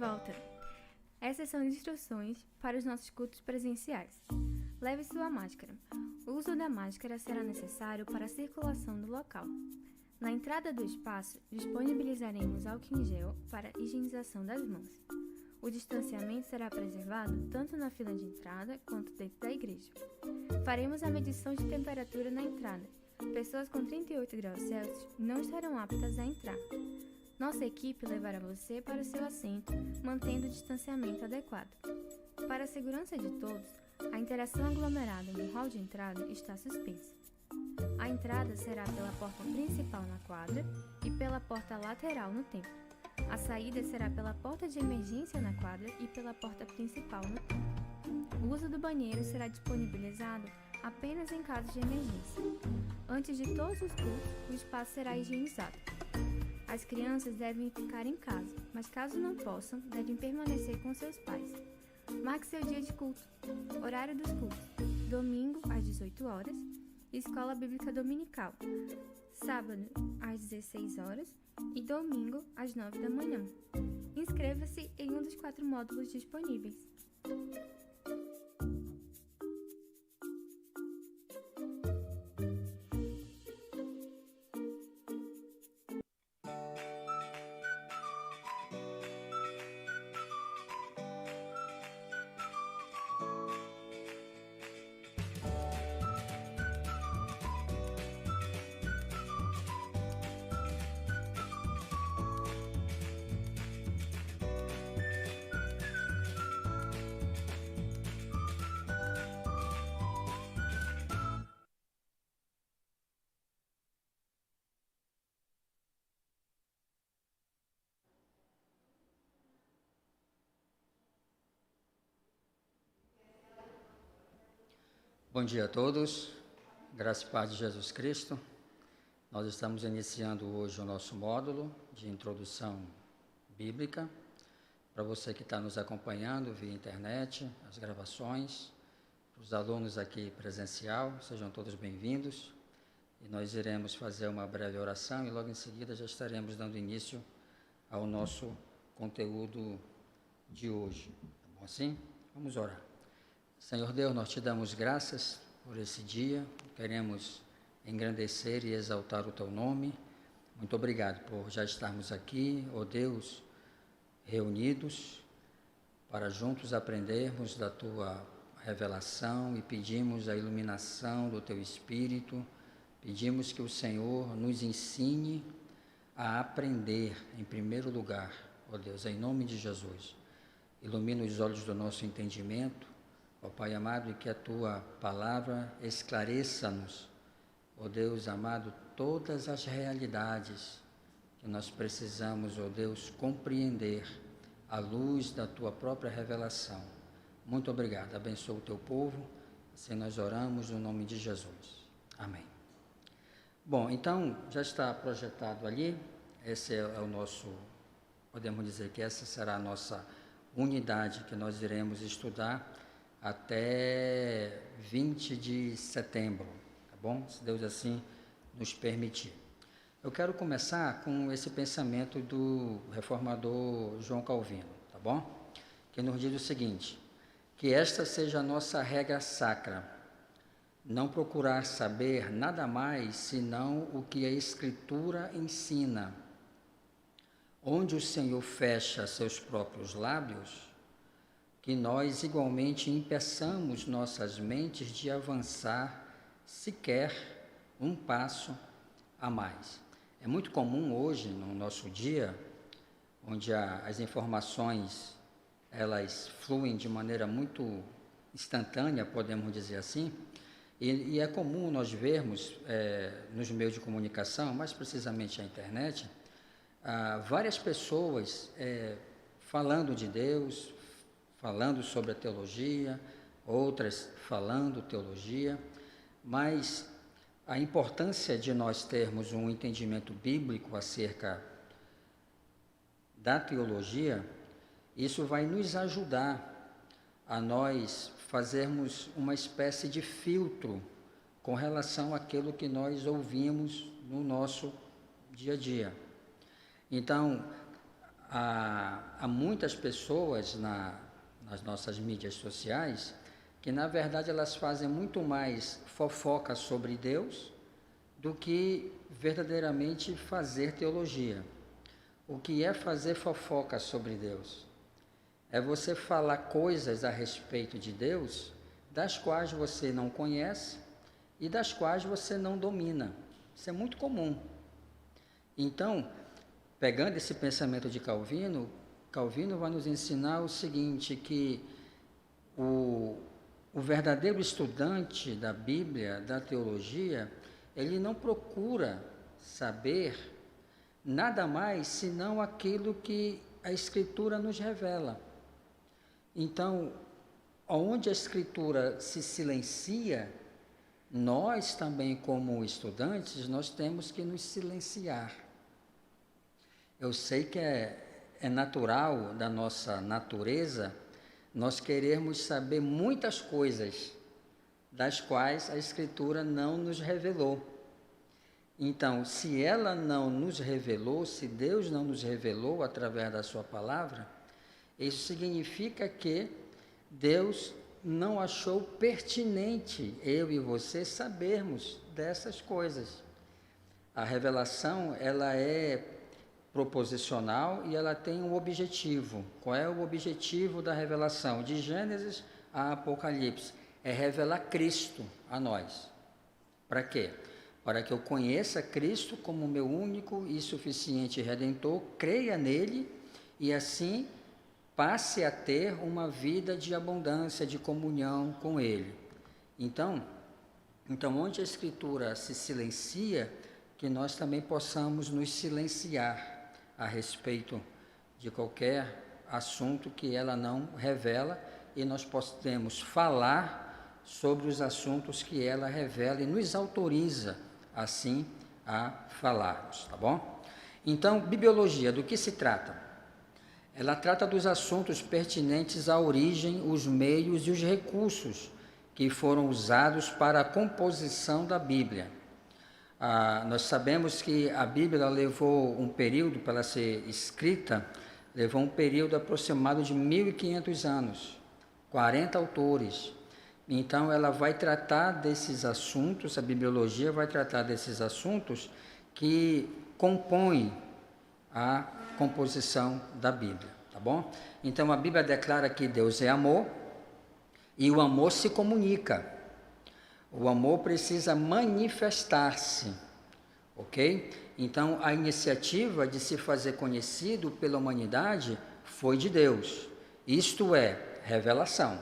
volta! Essas são instruções para os nossos cultos presenciais. Leve sua máscara. O uso da máscara será necessário para a circulação do local. Na entrada do espaço, disponibilizaremos álcool em gel para higienização das mãos. O distanciamento será preservado tanto na fila de entrada quanto dentro da igreja. Faremos a medição de temperatura na entrada. Pessoas com 38 graus Celsius não estarão aptas a entrar. Nossa equipe levará você para o seu assento, mantendo o distanciamento adequado. Para a segurança de todos, a interação aglomerada no hall de entrada está suspensa. A entrada será pela porta principal na quadra e pela porta lateral no templo. A saída será pela porta de emergência na quadra e pela porta principal no templo. O uso do banheiro será disponibilizado apenas em casos de emergência. Antes de todos os cultos, o espaço será higienizado. As crianças devem ficar em casa, mas caso não possam, devem permanecer com seus pais. Marque seu dia de culto. Horário dos cultos: domingo às 18 horas, escola bíblica dominical, sábado às 16 horas e domingo às 9 da manhã. Inscreva-se em um dos 4 módulos disponíveis. Bom dia a todos, graça e paz de Jesus Cristo. Nós estamos iniciando hoje o nosso módulo de introdução bíblica. Para você que está nos acompanhando via internet, as gravações, para os alunos aqui presencial, sejam todos bem-vindos. E nós iremos fazer uma breve oração e logo em seguida já estaremos dando início ao nosso conteúdo de hoje. Tá bom assim? Vamos orar. Senhor Deus, nós te damos graças por esse dia, queremos engrandecer e exaltar o teu nome. Muito obrigado por já estarmos aqui, ó Deus, reunidos para juntos aprendermos da tua revelação e pedimos a iluminação do teu Espírito, pedimos que o Senhor nos ensine a aprender em primeiro lugar, ó Deus, em nome de Jesus. Ilumina os olhos do nosso entendimento, ó Pai amado, e que a Tua Palavra esclareça-nos, ó Deus amado, todas as realidades que nós precisamos, ó Deus, compreender à luz da Tua própria revelação. Muito obrigado, abençoa o Teu povo, assim nós oramos no nome de Jesus. Amém. Bom, então, já está projetado ali, esse é o nosso, podemos dizer que essa será a nossa unidade que nós iremos estudar até 20 de setembro, tá bom? Se Deus assim nos permitir. Eu quero começar com esse pensamento do reformador João Calvino, tá bom? Que nos diz o seguinte: que esta seja a nossa regra sacra, não procurar saber nada mais senão o que a Escritura ensina. Onde o Senhor fecha seus próprios lábios, que nós igualmente impeçamos nossas mentes de avançar sequer um passo a mais. É muito comum hoje, no nosso dia, onde as informações elas fluem de maneira muito instantânea, podemos dizer assim, e é comum nós vermos nos meios de comunicação, mais precisamente a internet, várias pessoas falando de Deus, falando sobre a teologia, outras falando teologia, mas a importância de nós termos um entendimento bíblico acerca da teologia, isso vai nos ajudar a nós fazermos uma espécie de filtro com relação àquilo que nós ouvimos no nosso dia a dia. Então, há muitas pessoas nas nossas mídias sociais que, na verdade, elas fazem muito mais fofoca sobre Deus do que verdadeiramente fazer teologia. O que é fazer fofoca sobre Deus? É você falar coisas a respeito de Deus das quais você não conhece e das quais você não domina. Isso é muito comum. Então, pegando esse pensamento de Calvino, Calvino vai nos ensinar o seguinte, que o verdadeiro estudante da Bíblia, da teologia, ele não procura saber nada mais senão aquilo que a Escritura nos revela. Então, onde a Escritura se silencia, nós também, como estudantes, nós temos que nos silenciar. Eu sei que é natural da nossa natureza nós queremos saber muitas coisas das quais a Escritura não nos revelou. Então, se ela não nos revelou, se Deus não nos revelou através da sua palavra, isso significa que Deus não achou pertinente eu e você sabermos dessas coisas. A revelação, ela é proposicional e ela tem um objetivo. Qual é o objetivo da revelação? De Gênesis a Apocalipse, é revelar Cristo a nós. Para quê? Para que eu conheça Cristo como meu único e suficiente Redentor, creia nele e assim passe a ter uma vida de abundância, de comunhão com ele. Então, onde a Escritura se silencia, que nós também possamos nos silenciar a respeito de qualquer assunto que ela não revela e nós podemos falar sobre os assuntos que ela revela e nos autoriza, assim, a falarmos, tá bom? Então, bibliologia, do que se trata? Ela trata dos assuntos pertinentes à origem, os meios e os recursos que foram usados para a composição da Bíblia. Nós sabemos que a Bíblia levou um período para ser escrita, levou um período aproximado de 1.500 anos, 40 autores. Então, ela vai tratar desses assuntos, a bibliologia vai tratar desses assuntos que compõem a composição da Bíblia, tá bom? Então, a Bíblia declara que Deus é amor e o amor se comunica. O amor precisa manifestar-se, ok? Então, a iniciativa de se fazer conhecido pela humanidade foi de Deus, isto é, revelação.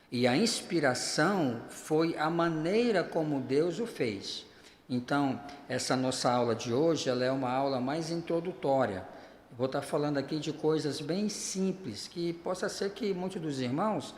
E a inspiração foi a maneira como Deus o fez. Então, essa nossa aula de hoje, ela é uma aula mais introdutória. Vou estar falando aqui de coisas bem simples, que possa ser que muitos dos irmãos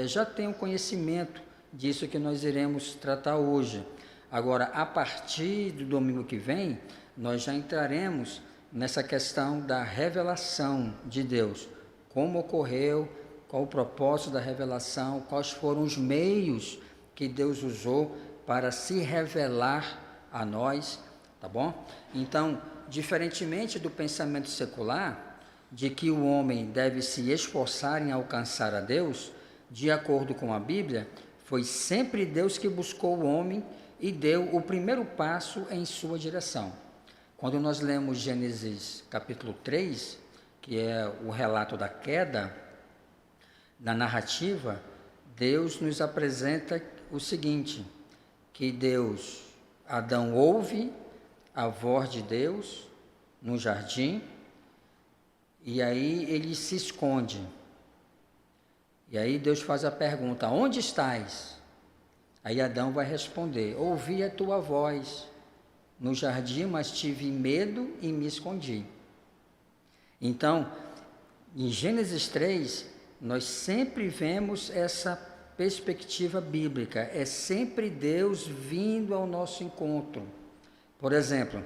já tenham conhecimento disso que nós iremos tratar hoje. Agora, a partir do domingo que vem, nós já entraremos nessa questão da revelação de Deus. Como ocorreu, qual o propósito da revelação, quais foram os meios que Deus usou para se revelar a nós, tá bom? Então, diferentemente do pensamento secular, de que o homem deve se esforçar em alcançar a Deus, de acordo com a Bíblia, foi sempre Deus que buscou o homem e deu o primeiro passo em sua direção. Quando nós lemos Gênesis capítulo 3, que é o relato da queda, na narrativa, Deus nos apresenta o seguinte, que Adão ouve a voz de Deus no jardim, e aí ele se esconde. E aí Deus faz a pergunta, onde estás? Aí Adão vai responder, ouvi a tua voz no jardim, mas tive medo e me escondi. Então, em Gênesis 3, nós sempre vemos essa perspectiva bíblica, é sempre Deus vindo ao nosso encontro. Por exemplo,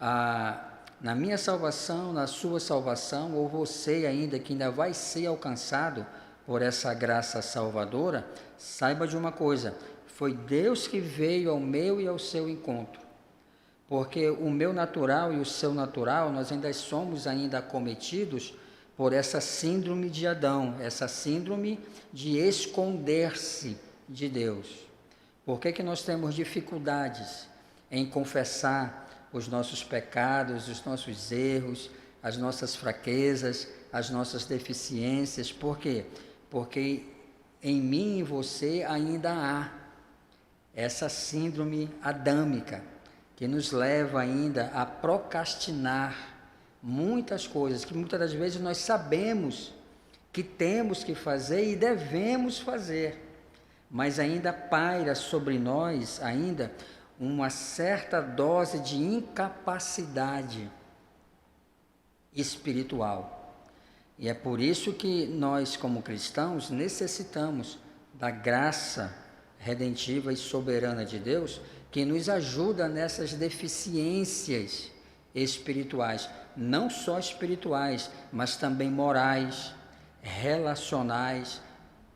na minha salvação, na sua salvação, ou você ainda que ainda vai ser alcançado por essa graça salvadora, saiba de uma coisa, foi Deus que veio ao meu e ao seu encontro. Porque o meu natural e o seu natural, nós ainda somos ainda acometidos por essa síndrome de Adão, essa síndrome de esconder-se de Deus. Por que nós temos dificuldades em confessar os nossos pecados, os nossos erros, as nossas fraquezas, as nossas deficiências? Por quê? Porque em mim e em você ainda há essa síndrome adâmica, que nos leva ainda a procrastinar muitas coisas, que muitas das vezes nós sabemos que temos que fazer e devemos fazer, mas ainda paira sobre nós ainda uma certa dose de incapacidade espiritual. E é por isso que nós, como cristãos, necessitamos da graça redentiva e soberana de Deus, que nos ajuda nessas deficiências espirituais, não só espirituais, mas também morais, relacionais,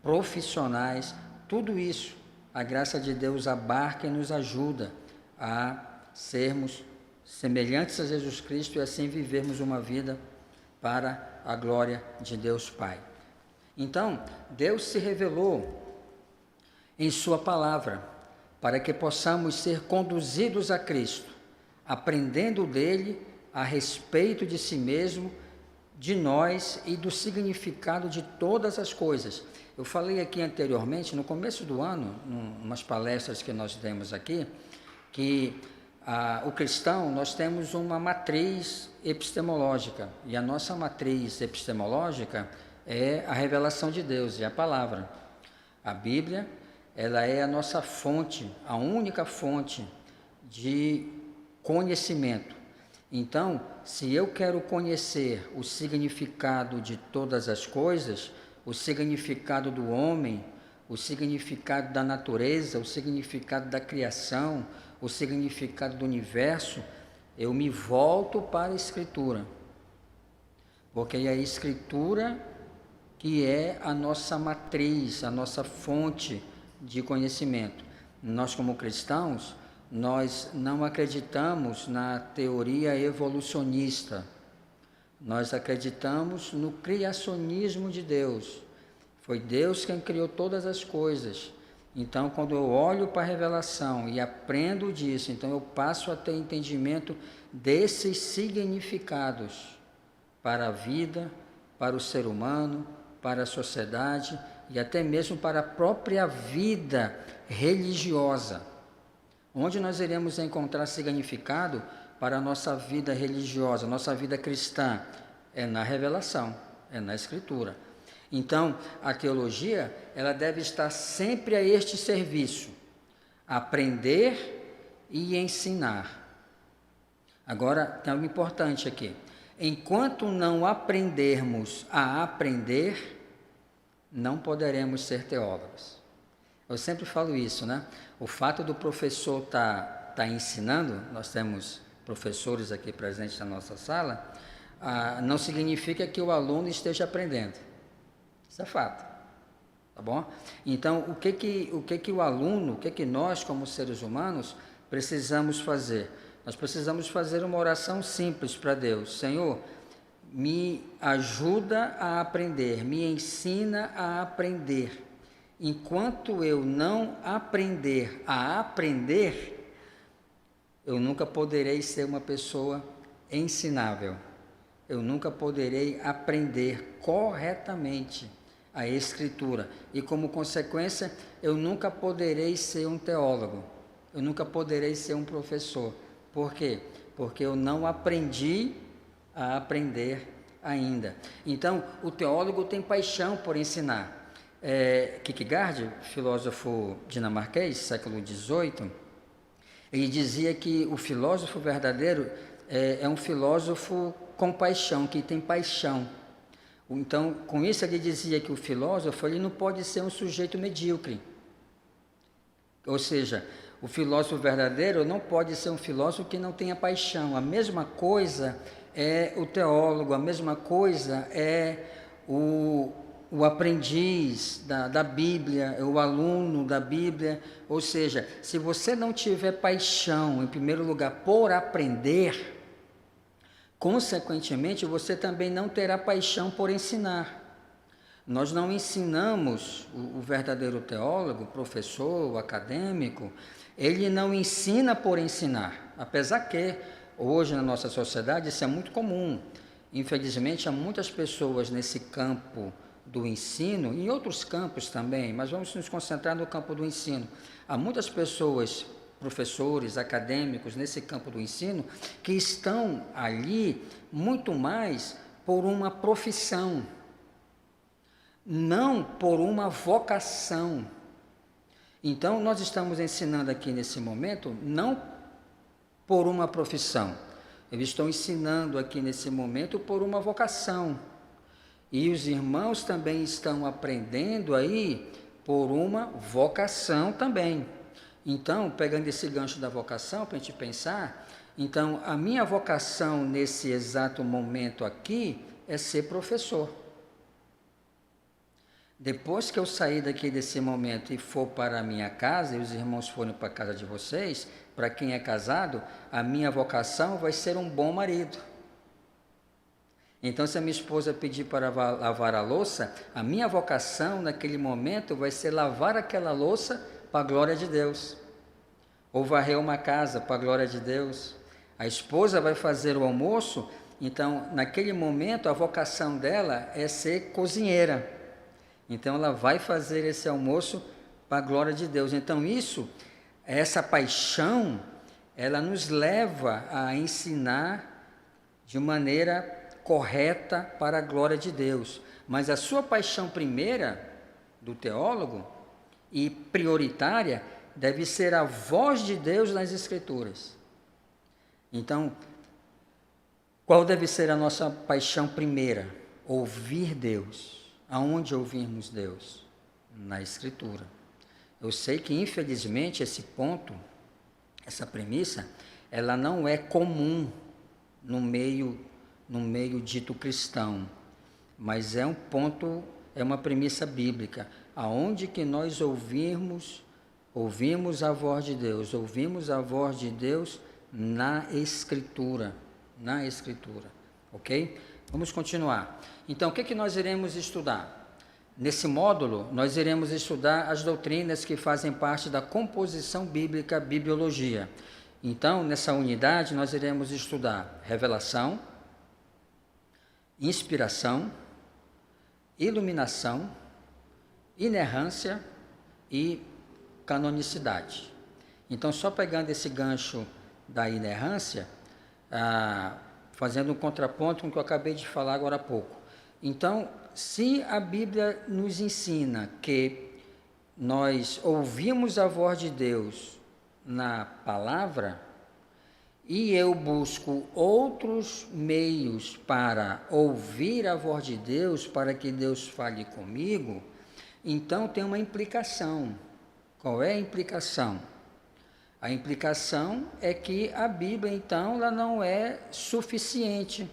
profissionais, tudo isso a graça de Deus abarca e nos ajuda a sermos semelhantes a Jesus Cristo e assim vivermos uma vida para a glória de Deus Pai. Então, Deus se revelou em sua palavra, para que possamos ser conduzidos a Cristo, aprendendo dele a respeito de si mesmo, de nós e do significado de todas as coisas. Eu falei aqui anteriormente, no começo do ano, em umas palestras que nós demos aqui, que o cristão, nós temos uma matriz epistemológica, e a nossa matriz epistemológica é a revelação de Deus, é a palavra. A Bíblia, ela é a nossa fonte, a única fonte de conhecimento. Então, se eu quero conhecer o significado de todas as coisas, o significado do homem, o significado da natureza, o significado da criação, o significado do universo, eu me volto para a Escritura. Porque é a Escritura que é a nossa matriz, a nossa fonte de conhecimento. Nós, como cristãos, nós não acreditamos na teoria evolucionista. Nós acreditamos no criacionismo de Deus. Foi Deus quem criou todas as coisas. Então, quando eu olho para a revelação e aprendo disso, então eu passo a ter entendimento desses significados para a vida, para o ser humano, para a sociedade e até mesmo para a própria vida religiosa. Onde nós iremos encontrar significado para a nossa vida religiosa, nossa vida cristã? É na revelação, é na Escritura. Então, a teologia, ela deve estar sempre a este serviço, aprender e ensinar. Agora, tem algo importante aqui. Enquanto não aprendermos a aprender, não poderemos ser teólogos. Eu sempre falo isso, né? O fato do professor tá ensinando, nós temos professores aqui presentes na nossa sala, não significa que o aluno esteja aprendendo. Isso é fato, tá bom? Então, o que o aluno, o que nós, como seres humanos, precisamos fazer? Nós precisamos fazer uma oração simples para Deus. Senhor, me ajuda a aprender, me ensina a aprender. Enquanto eu não aprender a aprender, eu nunca poderei ser uma pessoa ensinável. Eu nunca poderei aprender corretamente a Escritura. E, como consequência, eu nunca poderei ser um teólogo. Eu nunca poderei ser um professor. Por quê? Porque eu não aprendi a aprender ainda. Então, o teólogo tem paixão por ensinar. Kierkegaard, filósofo dinamarquês, século XVIII, ele dizia que o filósofo verdadeiro é um filósofo com paixão, que tem paixão. Então, com isso ele dizia que o filósofo ele não pode ser um sujeito medíocre. Ou seja, o filósofo verdadeiro não pode ser um filósofo que não tenha paixão. A mesma coisa é o teólogo, a mesma coisa é o o aprendiz da Bíblia, o aluno da Bíblia. Ou seja, se você não tiver paixão, em primeiro lugar, por aprender, consequentemente, você também não terá paixão por ensinar. Nós não ensinamos o verdadeiro teólogo, professor, acadêmico, ele não ensina por ensinar, apesar que hoje na nossa sociedade isso é muito comum. Infelizmente, há muitas pessoas nesse campo do ensino, e em outros campos também, mas vamos nos concentrar no campo do ensino. Há muitas pessoas, professores, acadêmicos, nesse campo do ensino, que estão ali muito mais por uma profissão, não por uma vocação. Então, nós estamos ensinando aqui nesse momento, não por uma profissão. Eu estou ensinando aqui nesse momento por uma vocação. E os irmãos também estão aprendendo aí por uma vocação também. Então, pegando esse gancho da vocação, para a gente pensar, então, a minha vocação nesse exato momento aqui é ser professor. Depois que eu sair daqui desse momento e for para a minha casa, e os irmãos forem para a casa de vocês, para quem é casado, a minha vocação vai ser um bom marido. Então, se a minha esposa pedir para lavar a louça, a minha vocação naquele momento vai ser lavar aquela louça para a glória de Deus. Ou varrer uma casa para a glória de Deus. A esposa vai fazer o almoço, então, naquele momento, a vocação dela é ser cozinheira. Então, ela vai fazer esse almoço para a glória de Deus. Então, essa paixão, ela nos leva a ensinar de maneira correta para a glória de Deus. Mas a sua paixão primeira, do teólogo, e prioritária, deve ser a voz de Deus nas Escrituras. Então, qual deve ser a nossa paixão primeira? Ouvir Deus. Aonde ouvirmos Deus? Na Escritura. Eu sei que, infelizmente, esse ponto, essa premissa, ela não é comum no meio dito cristão, mas é um ponto, é uma premissa bíblica. Aonde que nós ouvimos a voz de Deus? Ouvimos a voz de Deus na Escritura. Na Escritura. Ok? Vamos continuar. Então, o que nós iremos estudar? Nesse módulo, nós iremos estudar as doutrinas que fazem parte da composição bíblica, a bibliologia. Então, nessa unidade, nós iremos estudar revelação, inspiração, iluminação, inerrância e canonicidade. Então, só pegando esse gancho da inerrância, fazendo um contraponto com o que eu acabei de falar agora há pouco. Então, se a Bíblia nos ensina que nós ouvimos a voz de Deus na palavra, e eu busco outros meios para ouvir a voz de Deus, para que Deus fale comigo, então tem uma implicação. Qual é a implicação? A implicação é que a Bíblia, então, ela não é suficiente.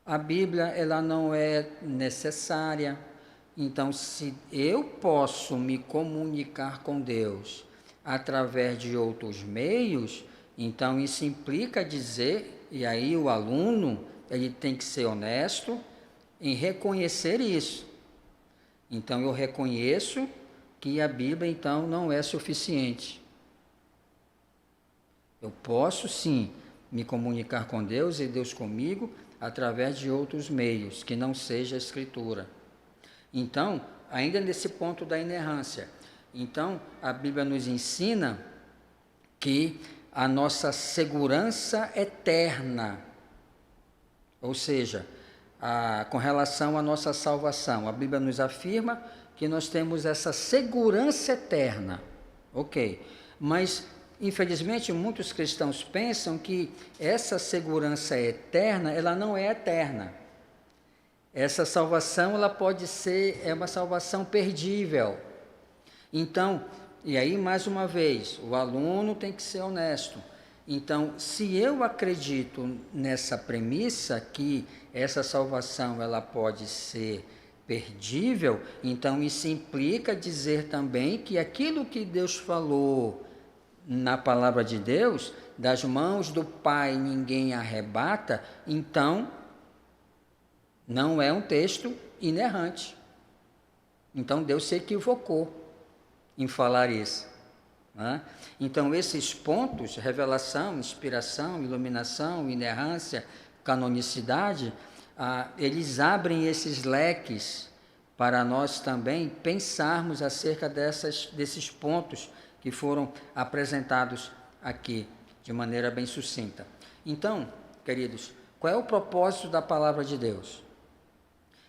A Bíblia, ela não é necessária. Então, se eu posso me comunicar com Deus através de outros meios, então isso implica dizer, e aí o aluno, ele tem que ser honesto em reconhecer isso. Então, eu reconheço que a Bíblia, então, não é suficiente. Eu posso, sim, me comunicar com Deus e Deus comigo através de outros meios, que não seja a Escritura. Então, ainda nesse ponto da inerrância, então, a Bíblia nos ensina que a nossa segurança eterna, ou seja, com relação à nossa salvação, a Bíblia nos afirma que nós temos essa segurança eterna, ok, mas infelizmente, muitos cristãos pensam que essa segurança eterna, ela não é eterna. Essa salvação, ela pode ser, é uma salvação perdível. Então, e aí, mais uma vez, o aluno tem que ser honesto. Então, se eu acredito nessa premissa que essa salvação, ela pode ser perdível, então isso implica dizer também que aquilo que Deus falou na palavra de Deus, das mãos do Pai ninguém arrebata, então não é um texto inerrante. Então Deus se equivocou em falar isso. Né? Então esses pontos, revelação, inspiração, iluminação, inerrância, canonicidade, eles abrem esses leques para nós também pensarmos acerca desses pontos que foram apresentados aqui de maneira bem sucinta. Então, queridos, qual é o propósito da palavra de Deus?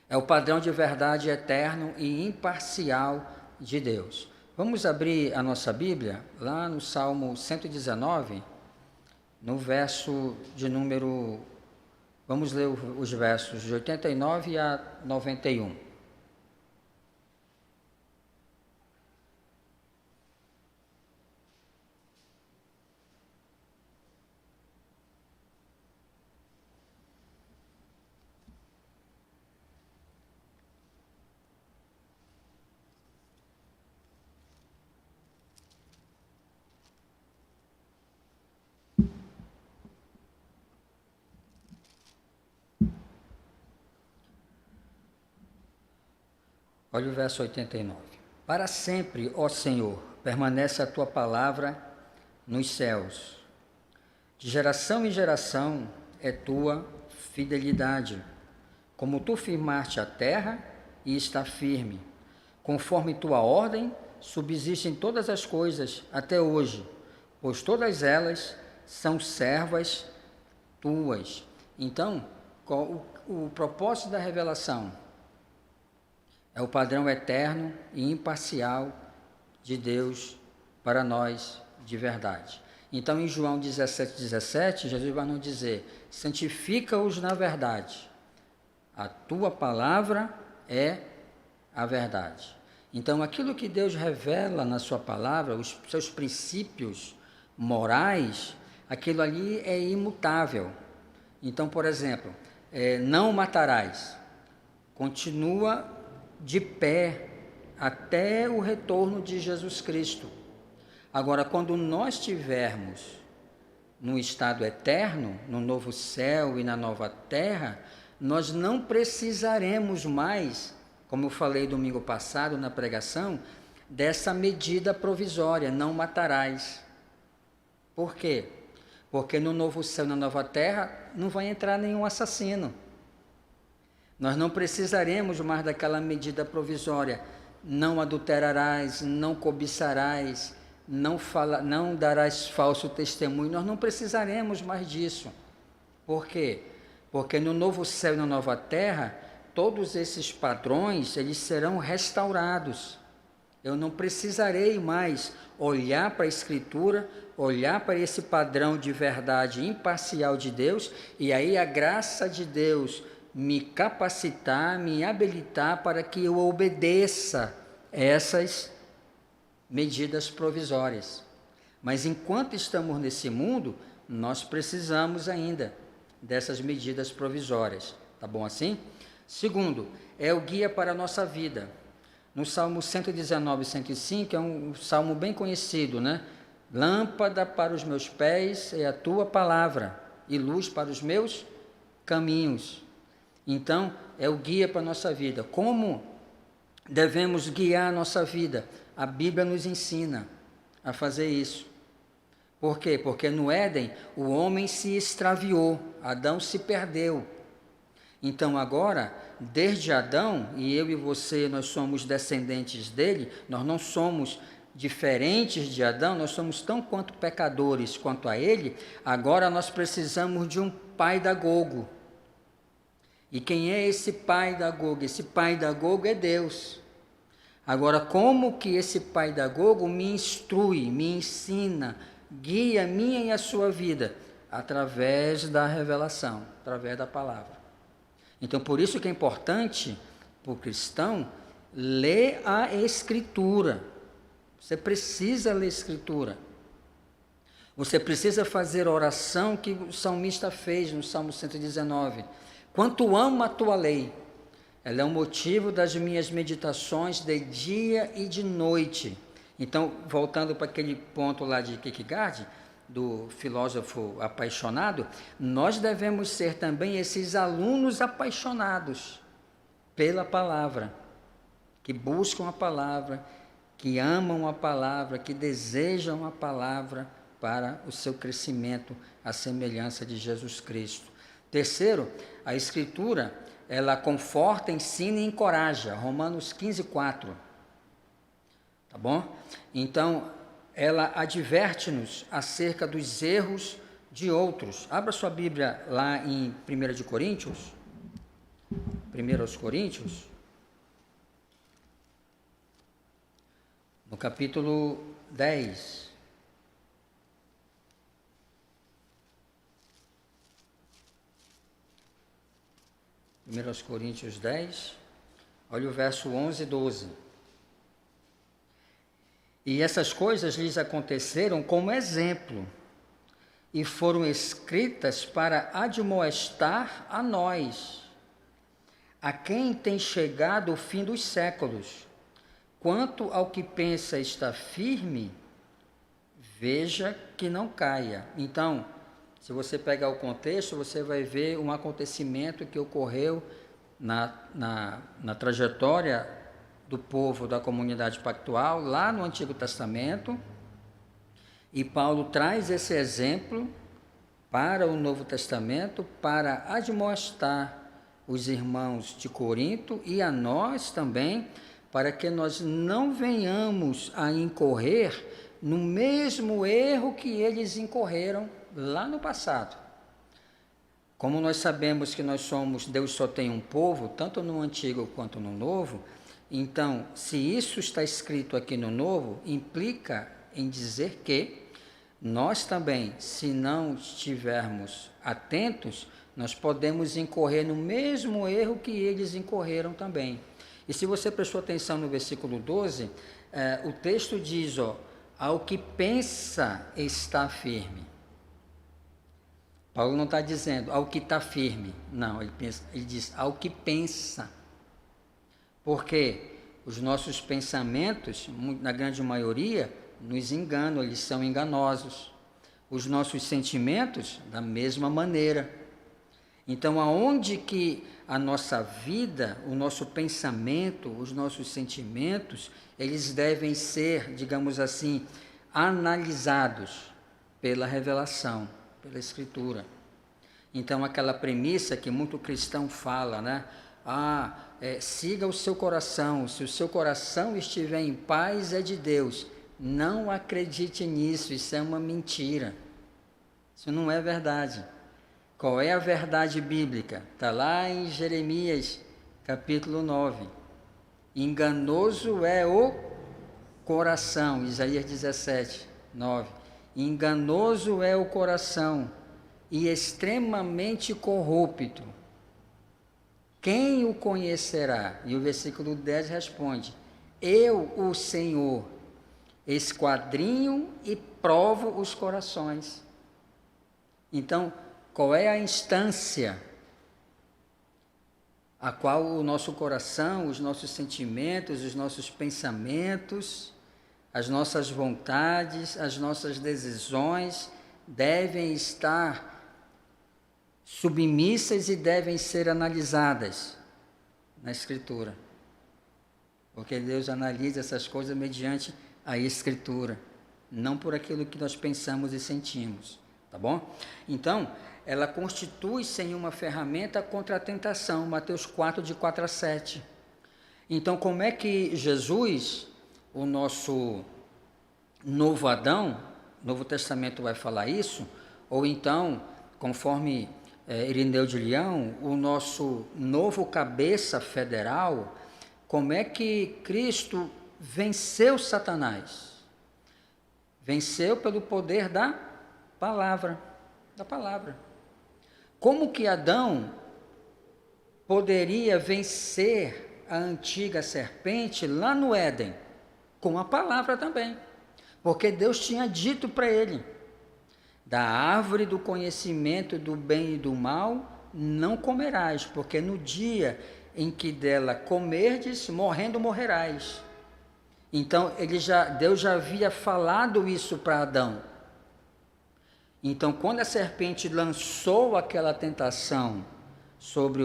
É o padrão de verdade eterno e imparcial de Deus. Vamos abrir a nossa Bíblia lá no Salmo 119, no verso de número... Vamos ler os versos de 89 a 91. Olha o verso 89. Para sempre, ó Senhor, permanece a tua palavra nos céus. De geração em geração é tua fidelidade. Como tu firmaste a terra e está firme. Conforme tua ordem, subsistem todas as coisas até hoje, pois todas elas são servas tuas. Então, qual o propósito da revelação? É o padrão eterno e imparcial de Deus para nós de verdade. Então, em João 17:17, Jesus vai nos dizer: santifica-os na verdade. A tua palavra é a verdade. Então, aquilo que Deus revela na sua palavra, os seus princípios morais, aquilo ali é imutável. Então, por exemplo, não matarás. Continua de pé até o retorno de Jesus Cristo. Agora, quando nós estivermos no estado eterno, no novo céu e na nova terra, nós não precisaremos mais, como eu falei domingo passado na pregação, dessa medida provisória, não matarás. Por quê? Porque no novo céu e na nova terra não vai entrar nenhum assassino. Nós não precisaremos mais daquela medida provisória. Não adulterarás, não cobiçarás, não darás falso testemunho. Nós não precisaremos mais disso. Por quê? Porque no novo céu e na nova terra, todos esses padrões, eles serão restaurados. Eu não precisarei mais olhar para a Escritura, olhar para esse padrão de verdade imparcial de Deus, e aí a graça de Deus me capacitar, me habilitar para que eu obedeça essas medidas provisórias. Mas enquanto estamos nesse mundo, nós precisamos ainda dessas medidas provisórias. Tá bom assim? Segundo, é o guia para a nossa vida. No Salmo 119, 105, é um salmo bem conhecido, né? Lâmpada para os meus pés é a tua palavra e luz para os meus caminhos. Então, é o guia para a nossa vida. Como devemos guiar a nossa vida? A Bíblia nos ensina a fazer isso. Por quê? Porque no Éden o homem se extraviou, Adão se perdeu. Então agora, desde Adão, e eu e você, nós somos descendentes dele, nós não somos diferentes de Adão, nós somos tão quanto pecadores quanto a ele, agora nós precisamos de um pedagogo. E quem é esse pedagogo? Esse pedagogo é Deus. Agora, como que esse pedagogo me instrui, me ensina, guia a minha e a sua vida? Através da revelação, através da palavra. Então, por isso que é importante para o cristão ler a Escritura. Você precisa ler a Escritura. Você precisa fazer a oração que o salmista fez no Salmo 119. Quanto amo a tua lei, ela é o motivo das minhas meditações de dia e de noite. Então, voltando para aquele ponto lá de Kierkegaard, do filósofo apaixonado, nós devemos ser também esses alunos apaixonados pela palavra, que buscam a palavra, que amam a palavra, que desejam a palavra para o seu crescimento, à semelhança de Jesus Cristo. Terceiro, a Escritura, ela conforta, ensina e encoraja. Romanos 15, 4. Tá bom? Então, ela adverte-nos acerca dos erros de outros. Abra sua Bíblia lá em 1 de Coríntios. 1 aos Coríntios. No capítulo 10. Aos Coríntios 10, olha o verso 11 e 12. E essas coisas lhes aconteceram como exemplo, e foram escritas para admoestar a nós, a quem tem chegado o fim dos séculos. Quanto ao que pensa estar firme, veja que não caia. Então, se você pegar o contexto, você vai ver um acontecimento que ocorreu na trajetória do povo da comunidade pactual, lá no Antigo Testamento, e Paulo traz esse exemplo para o Novo Testamento para admoestar os irmãos de Corinto e a nós também, para que nós não venhamos a incorrer no mesmo erro que eles incorreram lá no passado. Como nós sabemos que nós somos, Deus só tem um povo, tanto no Antigo quanto no Novo, então, se isso está escrito aqui no Novo, implica em dizer que nós também, se não estivermos atentos, nós podemos incorrer no mesmo erro que eles incorreram também. E se você prestou atenção no versículo 12, o texto diz, ao que pensa está firme. Paulo não está dizendo ao que está firme, não, ele diz ao que pensa. Porque os nossos pensamentos, na grande maioria, nos enganam, eles são enganosos. Os nossos sentimentos, da mesma maneira. Então, aonde que a nossa vida, o nosso pensamento, os nossos sentimentos, eles devem ser, digamos assim, analisados pela revelação, pela Escritura. Então, aquela premissa que muito cristão fala, né? Siga o seu coração, se o seu coração estiver em paz, é de Deus. Não acredite nisso, isso é uma mentira. Isso não é verdade. Qual é a verdade bíblica? Está lá em Jeremias, capítulo 9. Enganoso é o coração, Isaías 17, 9. Enganoso é o coração e extremamente corrupto. Quem o conhecerá? E o versículo 10 responde: eu, o Senhor, esquadrinho e provo os corações. Então, qual é a instância a qual o nosso coração, os nossos sentimentos, os nossos pensamentos, as nossas vontades, as nossas decisões devem estar submissas e devem ser analisadas na Escritura? Porque Deus analisa essas coisas mediante a Escritura, não por aquilo que nós pensamos e sentimos, tá bom? Então, ela constitui-se em uma ferramenta contra a tentação, Mateus 4, de 4 a 7. Então, como é que Jesus, o nosso novo Adão, o Novo Testamento vai falar isso, ou então, conforme Irineu de Leão, o nosso novo cabeça federal, como é que Cristo venceu Satanás? Venceu pelo poder da palavra. Como que Adão poderia vencer a antiga serpente lá no Éden? Com a palavra também. Porque Deus tinha dito para ele: da árvore do conhecimento do bem e do mal não comerás, porque no dia em que dela comerdes, morrendo morrerás. Então, Deus já havia falado isso para Adão. Então, quando a serpente lançou aquela tentação sobre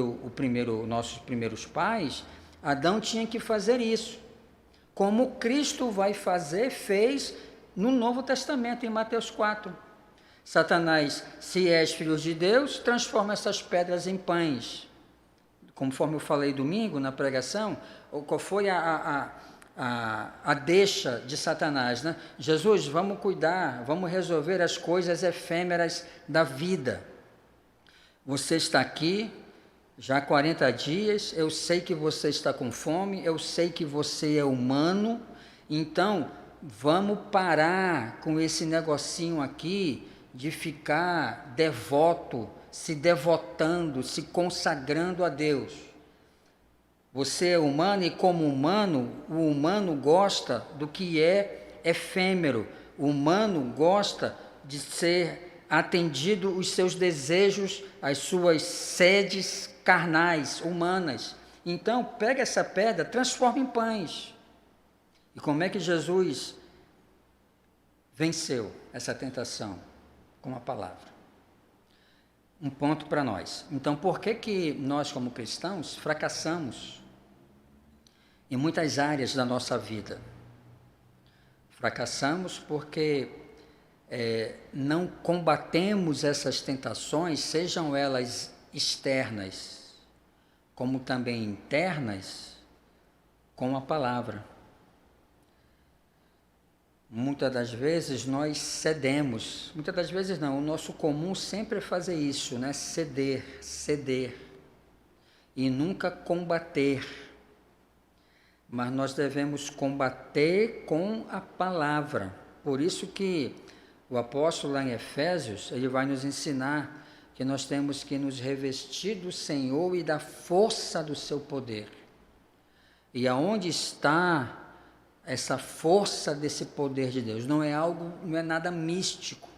nossos primeiros pais, Adão tinha que fazer isso. Como Cristo fez no Novo Testamento, em Mateus 4. Satanás, se és filho de Deus, transforma essas pedras em pães. Conforme eu falei domingo na pregação, qual foi a deixa de Satanás, né? Jesus, vamos cuidar, vamos resolver as coisas efêmeras da vida. Você está aqui já há 40 dias, eu sei que você está com fome, eu sei que você é humano, então vamos parar com esse negocinho aqui de ficar devoto, se devotando, se consagrando a Deus. Você é humano e, como humano, o humano gosta do que é efêmero. O humano gosta de ser atendido os seus desejos, as suas sedes carnais, humanas. Então, pega essa pedra, transforma em pães. E como é que Jesus venceu essa tentação? Com a palavra. Um ponto para nós. Então, por que nós, como cristãos, fracassamos em muitas áreas da nossa vida? Fracassamos porque não combatemos essas tentações, sejam elas externas, como também internas, com a palavra. Muitas das vezes nós cedemos, muitas das vezes não, o nosso comum sempre é fazer isso, né? Ceder, e nunca combater. Mas nós devemos combater com a palavra. Por isso que o apóstolo lá em Efésios, ele vai nos ensinar que nós temos que nos revestir do Senhor e da força do seu poder. E aonde está essa força desse poder de Deus? Não é nada místico.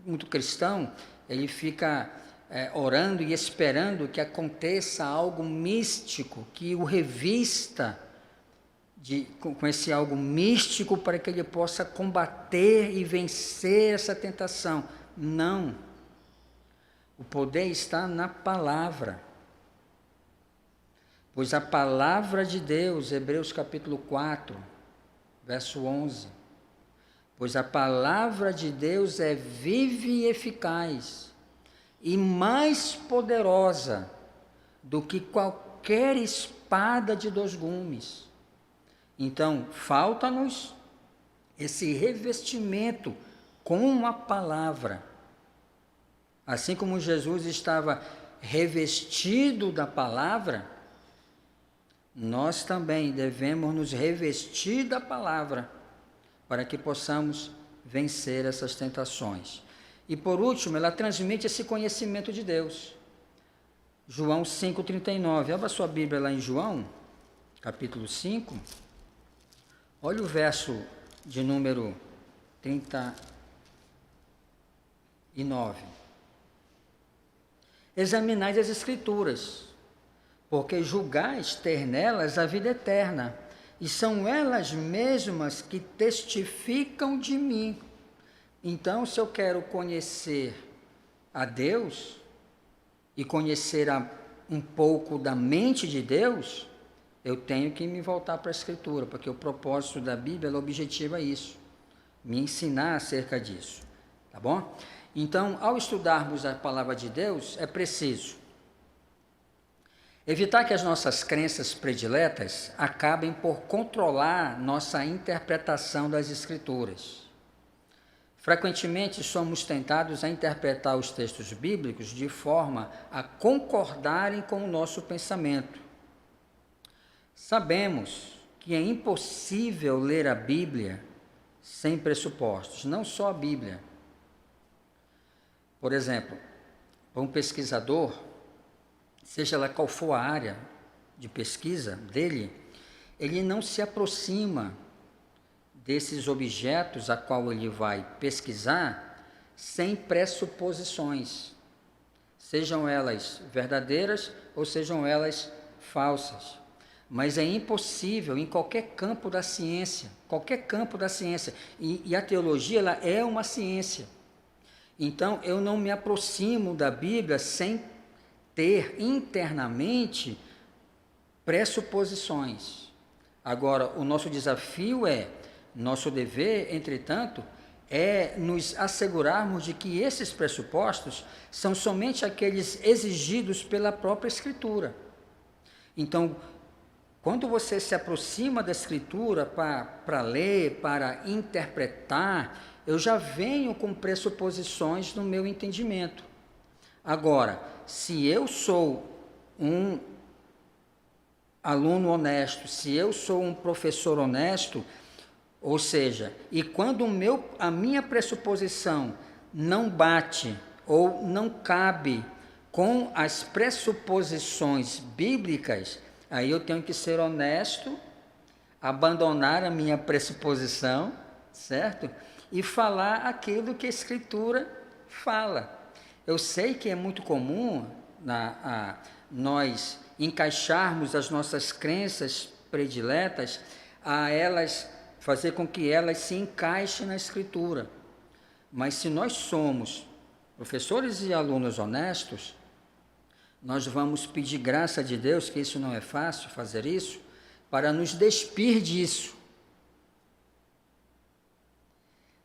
Muito cristão, ele fica orando e esperando que aconteça algo místico, que o revista com esse algo místico para que ele possa combater e vencer essa tentação. Não. O poder está na palavra. Pois a palavra de Deus, Hebreus capítulo 4, verso 11. Pois a palavra de Deus é viva e eficaz, e mais poderosa do que qualquer espada de 2 gumes. Então, falta-nos esse revestimento com a palavra. Assim como Jesus estava revestido da palavra, nós também devemos nos revestir da palavra para que possamos vencer essas tentações. E por último, ela transmite esse conhecimento de Deus. João 5,39. Abra sua Bíblia lá em João, capítulo 5. Olha o verso de número 39. Examinai as Escrituras, porque julgais ter nelas a vida eterna, e são elas mesmas que testificam de mim. Então, se eu quero conhecer a Deus e conhecer um pouco da mente de Deus, eu tenho que me voltar para a Escritura, porque o propósito da Bíblia, o objetivo é isso, me ensinar acerca disso, tá bom? Então, ao estudarmos a palavra de Deus, é preciso evitar que as nossas crenças prediletas acabem por controlar nossa interpretação das Escrituras. Frequentemente somos tentados a interpretar os textos bíblicos de forma a concordarem com o nosso pensamento. Sabemos que é impossível ler a Bíblia sem pressupostos, não só a Bíblia. Por exemplo, para um pesquisador, seja lá qual for a área de pesquisa dele, ele não se aproxima desses objetos a qual ele vai pesquisar sem pressuposições, sejam elas verdadeiras ou sejam elas falsas. Mas é impossível em qualquer campo da ciência, e a teologia ela é uma ciência. Então, eu não me aproximo da Bíblia sem ter internamente pressuposições. Agora, o nosso desafio nosso dever, entretanto, é nos assegurarmos de que esses pressupostos são somente aqueles exigidos pela própria Escritura. Então, quando você se aproxima da Escritura para ler, para interpretar, eu já venho com pressuposições no meu entendimento. Agora, se eu sou um aluno honesto, se eu sou um professor honesto, ou seja, e quando a minha pressuposição não bate ou não cabe com as pressuposições bíblicas, aí eu tenho que ser honesto, abandonar a minha pressuposição, certo? E falar aquilo que a Escritura fala. Eu sei que é muito comum nós encaixarmos as nossas crenças prediletas a elas, fazer com que elas se encaixem na Escritura. Mas se nós somos professores e alunos honestos, nós vamos pedir graça de Deus, que isso não é fácil fazer isso, para nos despir disso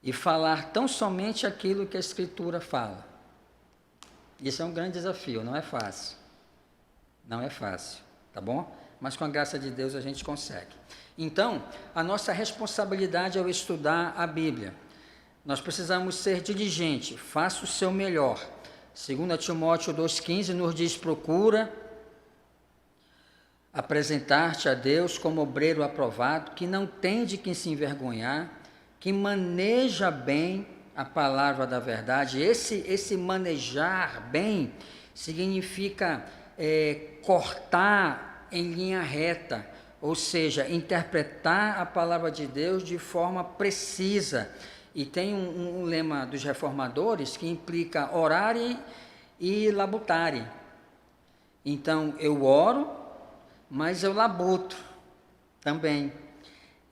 e falar tão somente aquilo que a Escritura fala. Isso é um grande desafio, não é fácil. Não é fácil, tá bom? Mas com a graça de Deus a gente consegue. Então, a nossa responsabilidade ao estudar a Bíblia. Nós precisamos ser diligentes, faça o seu melhor. 2 Timóteo 2,15 nos diz: procura apresentar-te a Deus como obreiro aprovado, que não tem de quem se envergonhar, que maneja bem a palavra da verdade. Esse manejar bem significa cortar em linha reta, ou seja, interpretar a palavra de Deus de forma precisa. E tem um lema dos reformadores que implica orare e labutare. Então, eu oro, mas eu labuto também.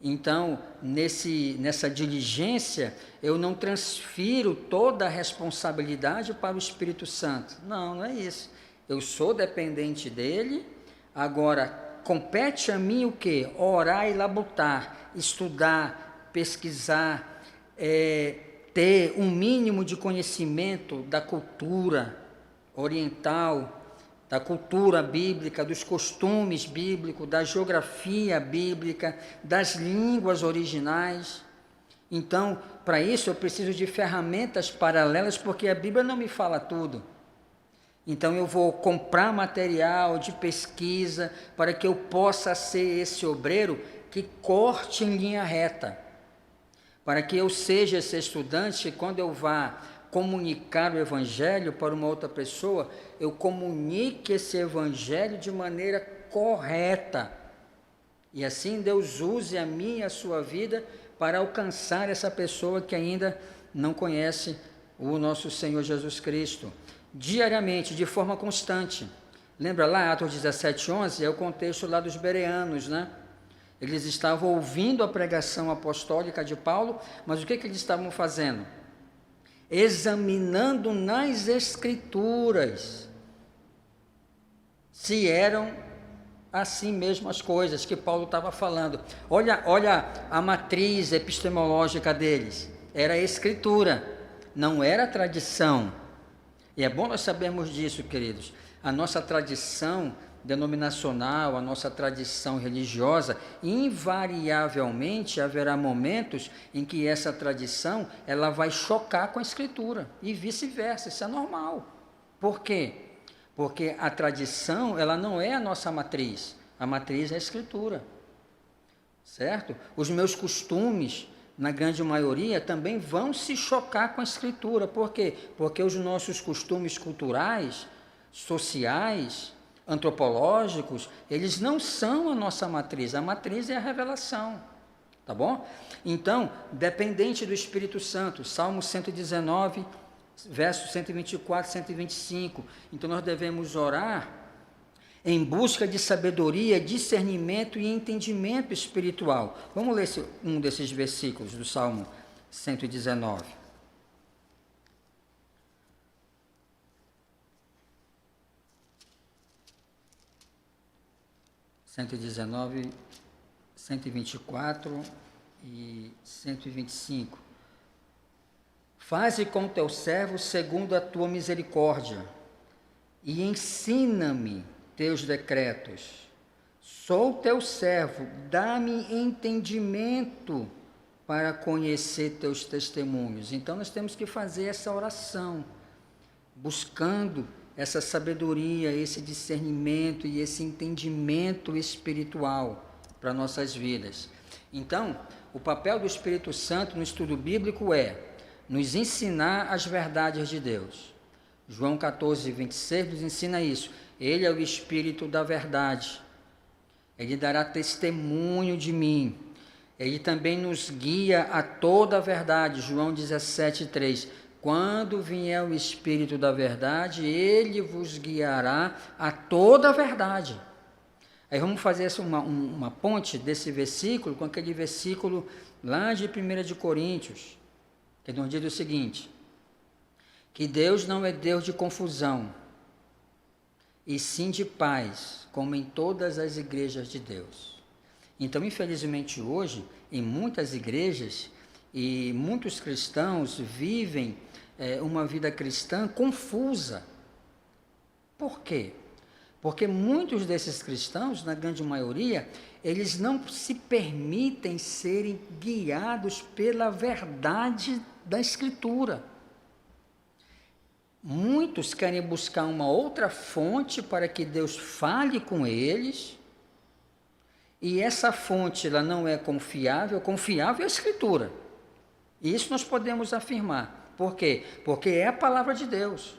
Então, nessa diligência, eu não transfiro toda a responsabilidade para o Espírito Santo. Não é isso. Eu sou dependente dele, agora compete a mim o quê? Orar e labutar, estudar, pesquisar, ter um mínimo de conhecimento da cultura oriental, da cultura bíblica, dos costumes bíblicos, da geografia bíblica, das línguas originais. Então, para isso eu preciso de ferramentas paralelas, porque a Bíblia não me fala tudo. Então eu vou comprar material de pesquisa para que eu possa ser esse obreiro que corte em linha reta. Para que eu seja esse estudante, quando eu vá comunicar o Evangelho para uma outra pessoa, eu comunique esse Evangelho de maneira correta. E assim Deus use a minha e a sua vida para alcançar essa pessoa que ainda não conhece o nosso Senhor Jesus Cristo. Diariamente, de forma constante. Lembra lá, Atos 17:11, é o contexto lá dos bereanos, né? Eles estavam ouvindo a pregação apostólica de Paulo, mas o que eles estavam fazendo? Examinando nas Escrituras se eram assim mesmo as coisas que Paulo estava falando. Olha a matriz epistemológica deles. Era a Escritura, não era a tradição. E é bom nós sabermos disso, queridos. A nossa tradição denominacional, a nossa tradição religiosa, invariavelmente haverá momentos em que essa tradição ela vai chocar com a Escritura e vice-versa. Isso é normal. Por quê? Porque a tradição ela não é a nossa matriz. A matriz é a Escritura. Certo? Os meus costumes, na grande maioria, também vão se chocar com a Escritura. Por quê? Porque os nossos costumes culturais, sociais, antropológicos, eles não são a nossa matriz. A matriz é a revelação. Tá bom? Então, dependente do Espírito Santo, Salmo 119, versos 124 e 125. Então, nós devemos orar em busca de sabedoria, discernimento e entendimento espiritual. Vamos ler um desses versículos do Salmo 119. Cento e 124 e 125. Faze com teu servo segundo a tua misericórdia, e ensina-me teus decretos. Sou teu servo, dá-me entendimento para conhecer teus testemunhos. Então nós temos que fazer essa oração, buscando essa sabedoria, esse discernimento e esse entendimento espiritual para nossas vidas. Então, o papel do Espírito Santo no estudo bíblico é nos ensinar as verdades de Deus. João 14, 26 nos ensina isso. Ele é o Espírito da verdade. Ele dará testemunho de mim. Ele também nos guia a toda a verdade. João 17, 3. Quando vier o Espírito da verdade, ele vos guiará a toda a verdade. Aí vamos fazer uma ponte desse versículo com aquele versículo lá de 1 de Coríntios, que nos diz o seguinte: que Deus não é Deus de confusão, e sim de paz, como em todas as igrejas de Deus. Então, infelizmente, hoje, em muitas igrejas, e muitos cristãos vivem uma vida cristã confusa. Por quê? Porque muitos desses cristãos, na grande maioria, eles não se permitem serem guiados pela verdade da Escritura. Muitos querem buscar uma outra fonte para que Deus fale com eles, e essa fonte ela não é confiável, confiável é a Escritura. E isso nós podemos afirmar. Por quê? Porque é a palavra de Deus.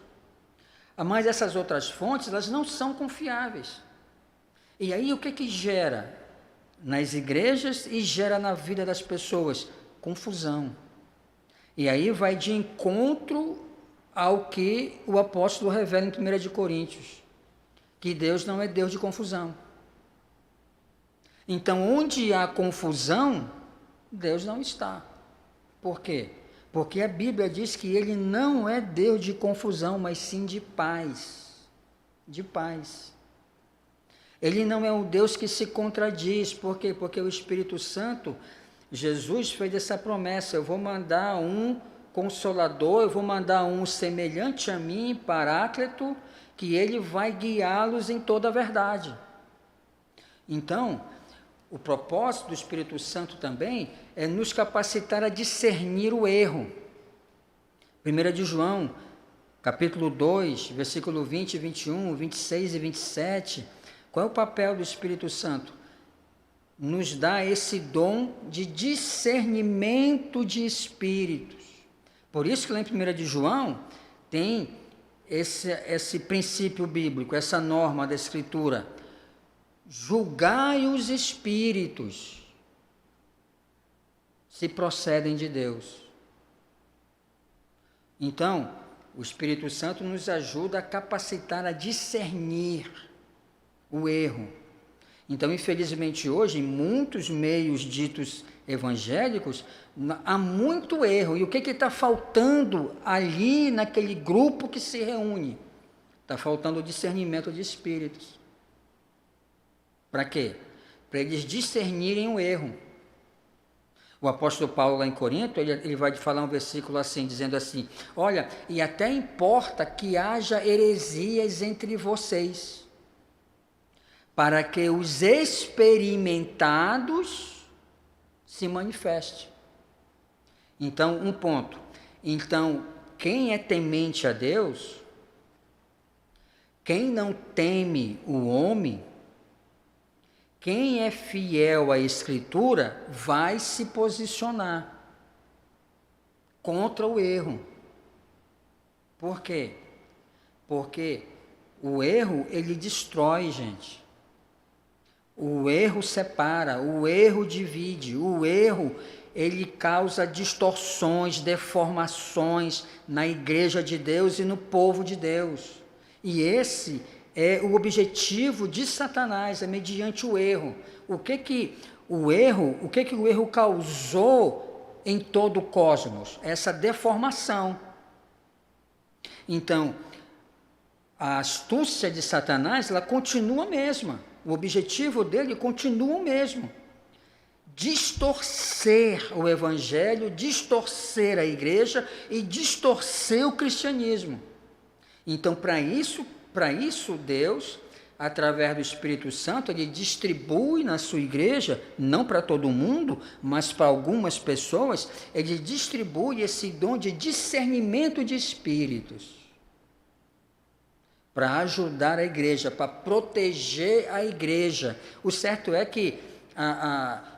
Mas essas outras fontes, elas não são confiáveis. E aí o que gera nas igrejas e gera na vida das pessoas? Confusão. E aí vai de encontro ao que o apóstolo revela em 1 de Coríntios, que Deus não é Deus de confusão. Então, onde há confusão, Deus não está. Por quê? Porque a Bíblia diz que ele não é Deus de confusão, mas sim de paz. De paz. Ele não é um Deus que se contradiz. Por quê? Porque o Espírito Santo, Jesus fez essa promessa: eu vou mandar um Consolador, eu vou mandar um semelhante a mim, Paráclito, que ele vai guiá-los em toda a verdade. Então, o propósito do Espírito Santo também é nos capacitar a discernir o erro. 1 de João, capítulo 2, versículo 20, 21, 26 e 27. Qual é o papel do Espírito Santo? Nos dá esse dom de discernimento de espíritos. Por isso que lá em 1 de João tem esse princípio bíblico, essa norma da Escritura: julgai os espíritos se procedem de Deus. Então, o Espírito Santo nos ajuda a capacitar a discernir o erro. Então, infelizmente hoje, em muitos meios ditos evangélicos, há muito erro. E o que está faltando ali naquele grupo que se reúne? Está faltando o discernimento de espíritos. Para quê? Para eles discernirem o erro. O apóstolo Paulo, lá em Corinto, ele vai falar um versículo assim, dizendo assim: olha, e até importa que haja heresias entre vocês, para que os experimentados se manifestem. Então, um ponto. Então, quem é temente a Deus, quem não teme o homem, quem é fiel à Escritura, vai se posicionar contra o erro. Por quê? Porque o erro, ele destrói, gente. O erro separa, o erro divide, o erro, ele causa distorções, deformações na igreja de Deus e no povo de Deus. E esse é o objetivo de Satanás, é mediante o erro. O que o erro causou em todo o cosmos? Essa deformação. Então, a astúcia de Satanás, ela continua a mesma. O objetivo dele continua o mesmo. Distorcer o evangelho, distorcer a igreja e distorcer o cristianismo. Então, para isso Deus, através do Espírito Santo, ele distribui na sua igreja, não para todo mundo, mas para algumas pessoas, ele distribui esse dom de discernimento de espíritos, para ajudar a igreja, para proteger a igreja. O certo é que,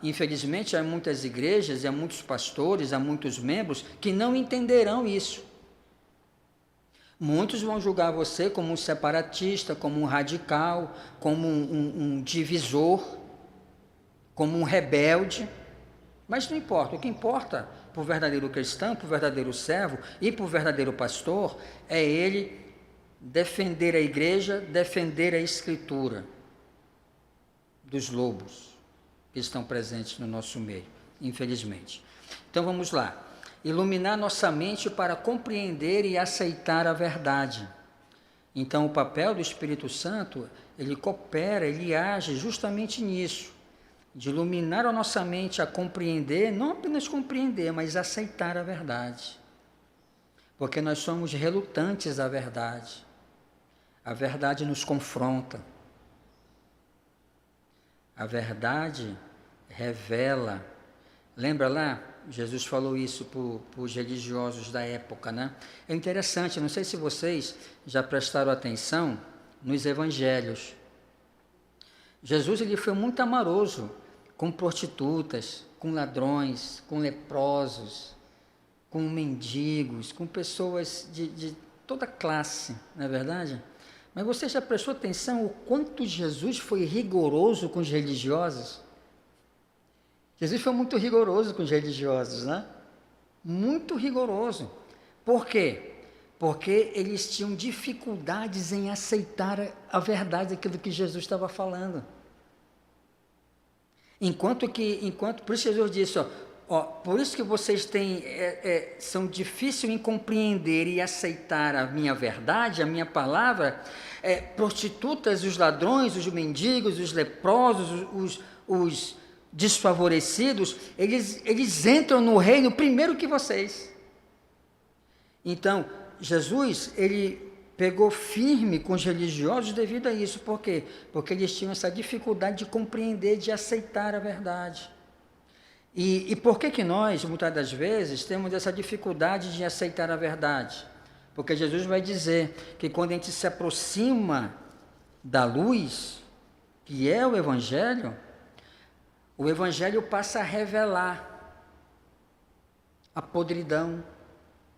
infelizmente, há muitas igrejas, há muitos pastores, há muitos membros que não entenderão isso. Muitos vão julgar você como um separatista, como um radical, como um divisor, como um rebelde. Mas não importa, o que importa para o verdadeiro cristão, para o verdadeiro servo e para o verdadeiro pastor é ele defender a igreja, defender a escritura dos lobos que estão presentes no nosso meio, infelizmente. Então vamos lá. Iluminar nossa mente para compreender e aceitar a verdade. Então, o papel do Espírito Santo, ele coopera, ele age justamente nisso, de iluminar a nossa mente a compreender, não apenas compreender, mas aceitar a verdade. Porque nós somos relutantes à verdade. A verdade nos confronta. A verdade revela. Lembra lá? Jesus falou isso para os religiosos da época, né? É interessante, não sei se vocês já prestaram atenção nos evangelhos. Jesus, ele foi muito amoroso com prostitutas, com ladrões, com leprosos, com mendigos, com pessoas de toda classe, não é verdade? Mas você já prestou atenção o quanto Jesus foi rigoroso com os religiosos? Jesus foi muito rigoroso com os religiosos, né? Muito rigoroso. Por quê? Porque eles tinham dificuldades em aceitar a verdade daquilo que Jesus estava falando. Por isso Jesus disse, por isso que vocês são difíceis em compreender e aceitar a minha verdade, a minha palavra, prostitutas, os ladrões, os mendigos, os leprosos, os desfavorecidos, eles entram no reino primeiro que vocês. Então, Jesus, ele pegou firme com os religiosos devido a isso. Por quê? Porque eles tinham essa dificuldade de compreender, de aceitar a verdade. E por que nós, muitas das vezes, temos essa dificuldade de aceitar a verdade? Porque Jesus vai dizer que quando a gente se aproxima da luz, que é o Evangelho passa a revelar a podridão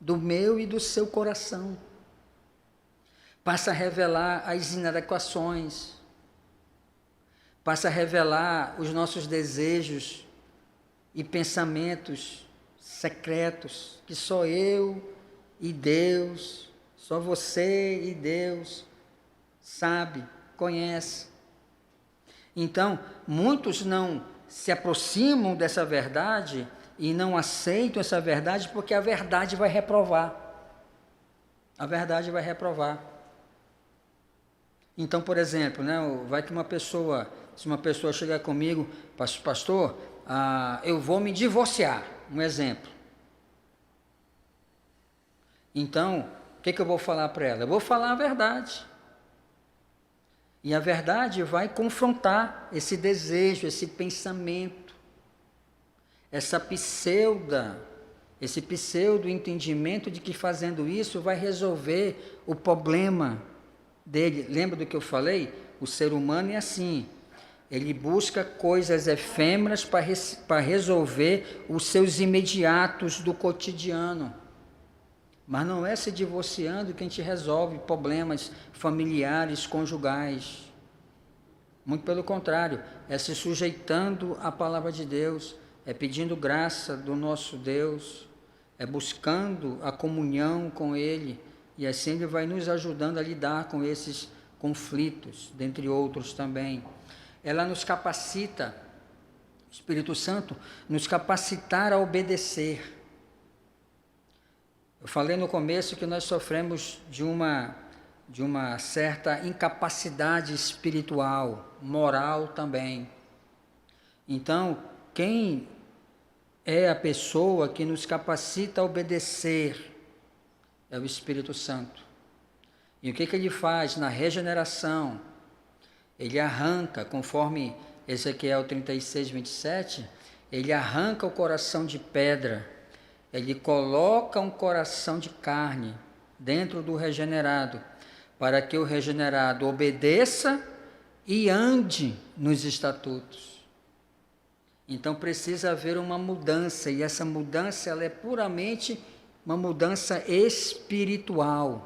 do meu e do seu coração. Passa a revelar as inadequações. Passa a revelar os nossos desejos e pensamentos secretos, que só eu e Deus, só você e Deus sabe, conhece. Então, muitos não se aproximam dessa verdade e não aceitam essa verdade porque a verdade vai reprovar. A verdade vai reprovar. Então, por exemplo, né, vai que se uma pessoa chegar comigo, pastor, eu vou me divorciar, um exemplo. Então, o que eu vou falar para ela? Eu vou falar a verdade. E a verdade vai confrontar esse desejo, esse pensamento, esse pseudo entendimento de que fazendo isso vai resolver o problema dele. Lembra do que eu falei? O ser humano é assim, ele busca coisas efêmeras para resolver os seus imediatos do cotidiano. Mas não é se divorciando que a gente resolve problemas familiares, conjugais. Muito pelo contrário, é se sujeitando à palavra de Deus, é pedindo graça do nosso Deus, é buscando a comunhão com Ele, e assim Ele vai nos ajudando a lidar com esses conflitos, dentre outros também. Ela nos capacita, o Espírito Santo, nos capacitar a obedecer. Eu falei no começo que nós sofremos de uma certa incapacidade espiritual, moral também. Então, quem é a pessoa que nos capacita a obedecer? É o Espírito Santo. E o que ele faz na regeneração? Ele arranca, conforme Ezequiel 36, 27, ele arranca o coração de pedra, ele coloca um coração de carne dentro do regenerado, para que o regenerado obedeça e ande nos estatutos. Então precisa haver uma mudança, e essa mudança ela é puramente uma mudança espiritual.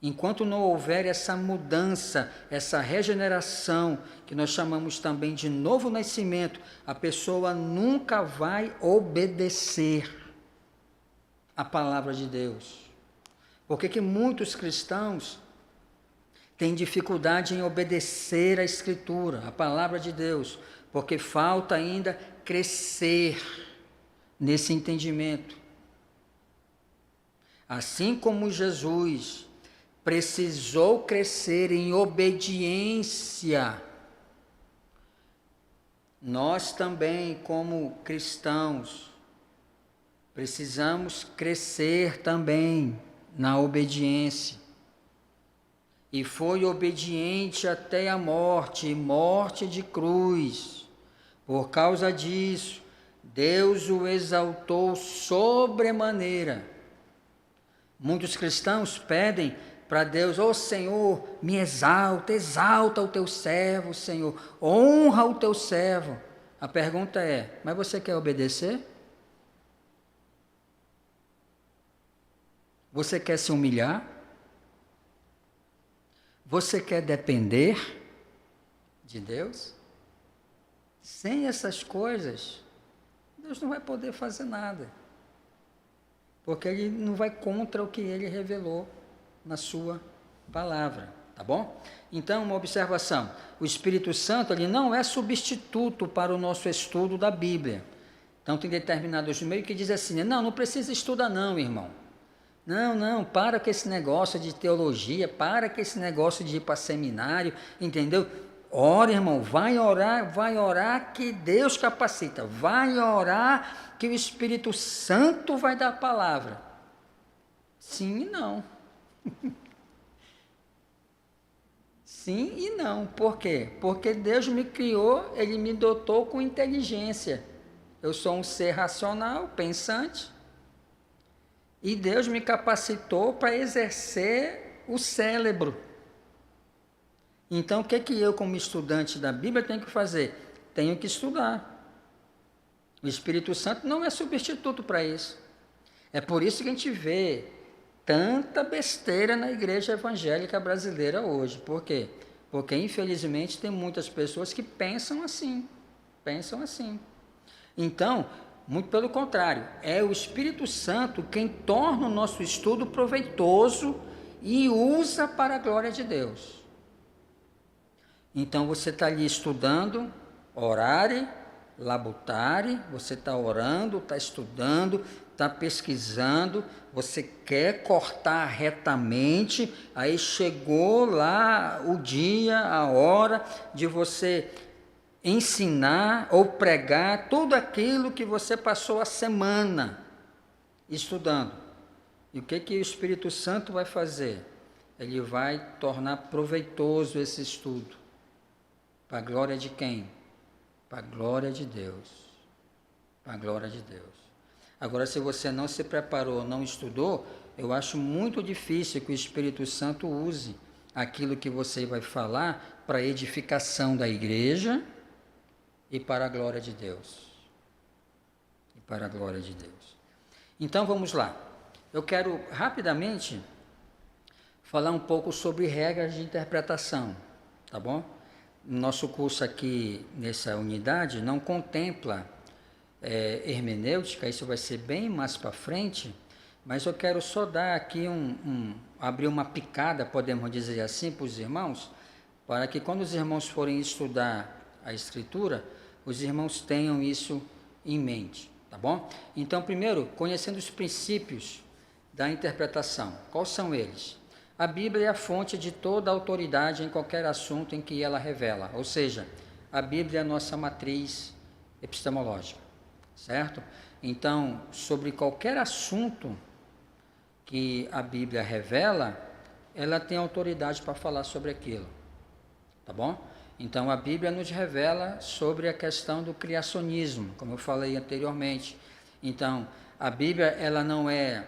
Enquanto não houver essa mudança, essa regeneração, que nós chamamos também de novo nascimento, a pessoa nunca vai obedecer a palavra de Deus. Por que muitos cristãos têm dificuldade em obedecer a Escritura, a palavra de Deus? Porque falta ainda crescer nesse entendimento. Assim como Jesus precisou crescer em obediência, nós também, como cristãos, precisamos crescer também na obediência. E foi obediente até a morte, morte de cruz. Por causa disso, Deus o exaltou sobremaneira. Muitos cristãos pedem para Deus: ó Senhor, me exalta, exalta o teu servo, Senhor, honra o teu servo. A pergunta é: mas você quer obedecer? Você quer se humilhar? Você quer depender de Deus? Sem essas coisas, Deus não vai poder fazer nada, porque Ele não vai contra o que Ele revelou na sua palavra, tá bom? Então, uma observação: o Espírito Santo ele não é substituto para o nosso estudo da Bíblia. Então, tem determinados meios que dizem assim: não precisa estudar não, irmão. Não, para com esse negócio de teologia, para com esse negócio de ir para seminário, entendeu? Ora, irmão, vai orar que Deus capacita, vai orar que o Espírito Santo vai dar a palavra. Sim e não. Sim e não. Por quê? Porque Deus me criou, Ele me dotou com inteligência. Eu sou um ser racional, pensante, e Deus me capacitou para exercer o cérebro. Então, o que eu, como estudante da Bíblia, tenho que fazer? Tenho que estudar. O Espírito Santo não é substituto para isso. É por isso que a gente vê tanta besteira na igreja evangélica brasileira hoje. Por quê? Porque, infelizmente, tem muitas pessoas que pensam assim. Então, muito pelo contrário, é o Espírito Santo quem torna o nosso estudo proveitoso e usa para a glória de Deus. Então, você está ali estudando, orare, labutare, você está orando, está estudando, está pesquisando, você quer cortar retamente, aí chegou lá o dia, a hora de você ensinar ou pregar tudo aquilo que você passou a semana estudando. E o que o Espírito Santo vai fazer? Ele vai tornar proveitoso esse estudo. Para a glória de quem? Para a glória de Deus. Para a glória de Deus. Agora, se você não se preparou, não estudou, eu acho muito difícil que o Espírito Santo use aquilo que você vai falar para a edificação da igreja e para a glória de Deus. E para a glória de Deus. Então, vamos lá. Eu quero rapidamente falar um pouco sobre regras de interpretação, tá bom? Nosso curso aqui, nessa unidade, não contempla hermenêutica, isso vai ser bem mais para frente, mas eu quero só dar aqui abrir uma picada, podemos dizer assim, para os irmãos, para que quando os irmãos forem estudar a Escritura, os irmãos tenham isso em mente, tá bom? Então, primeiro, conhecendo os princípios da interpretação. Quais são eles? A Bíblia é a fonte de toda a autoridade em qualquer assunto em que ela revela, ou seja, a Bíblia é a nossa matriz epistemológica, certo? Então, sobre qualquer assunto que a Bíblia revela, ela tem autoridade para falar sobre aquilo, tá bom? Então, a Bíblia nos revela sobre a questão do criacionismo, como eu falei anteriormente. Então, a Bíblia, ela não é,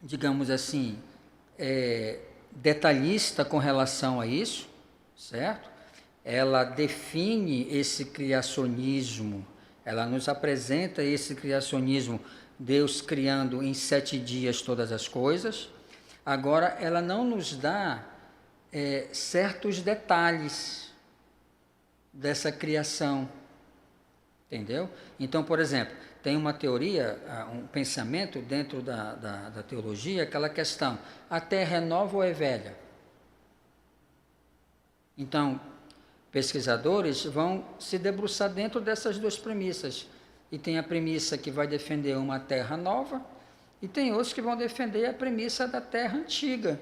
digamos assim, detalhista com relação a isso, certo? Ela define esse criacionismo, ela nos apresenta esse criacionismo, Deus criando em 7 dias todas as coisas. Agora, ela não nos dá certos detalhes dessa criação, entendeu? Então, por exemplo, tem uma teoria, um pensamento dentro da teologia, aquela questão, a terra é nova ou é velha? Então, pesquisadores vão se debruçar dentro dessas duas premissas, e tem a premissa que vai defender uma terra nova, e tem outros que vão defender a premissa da terra antiga.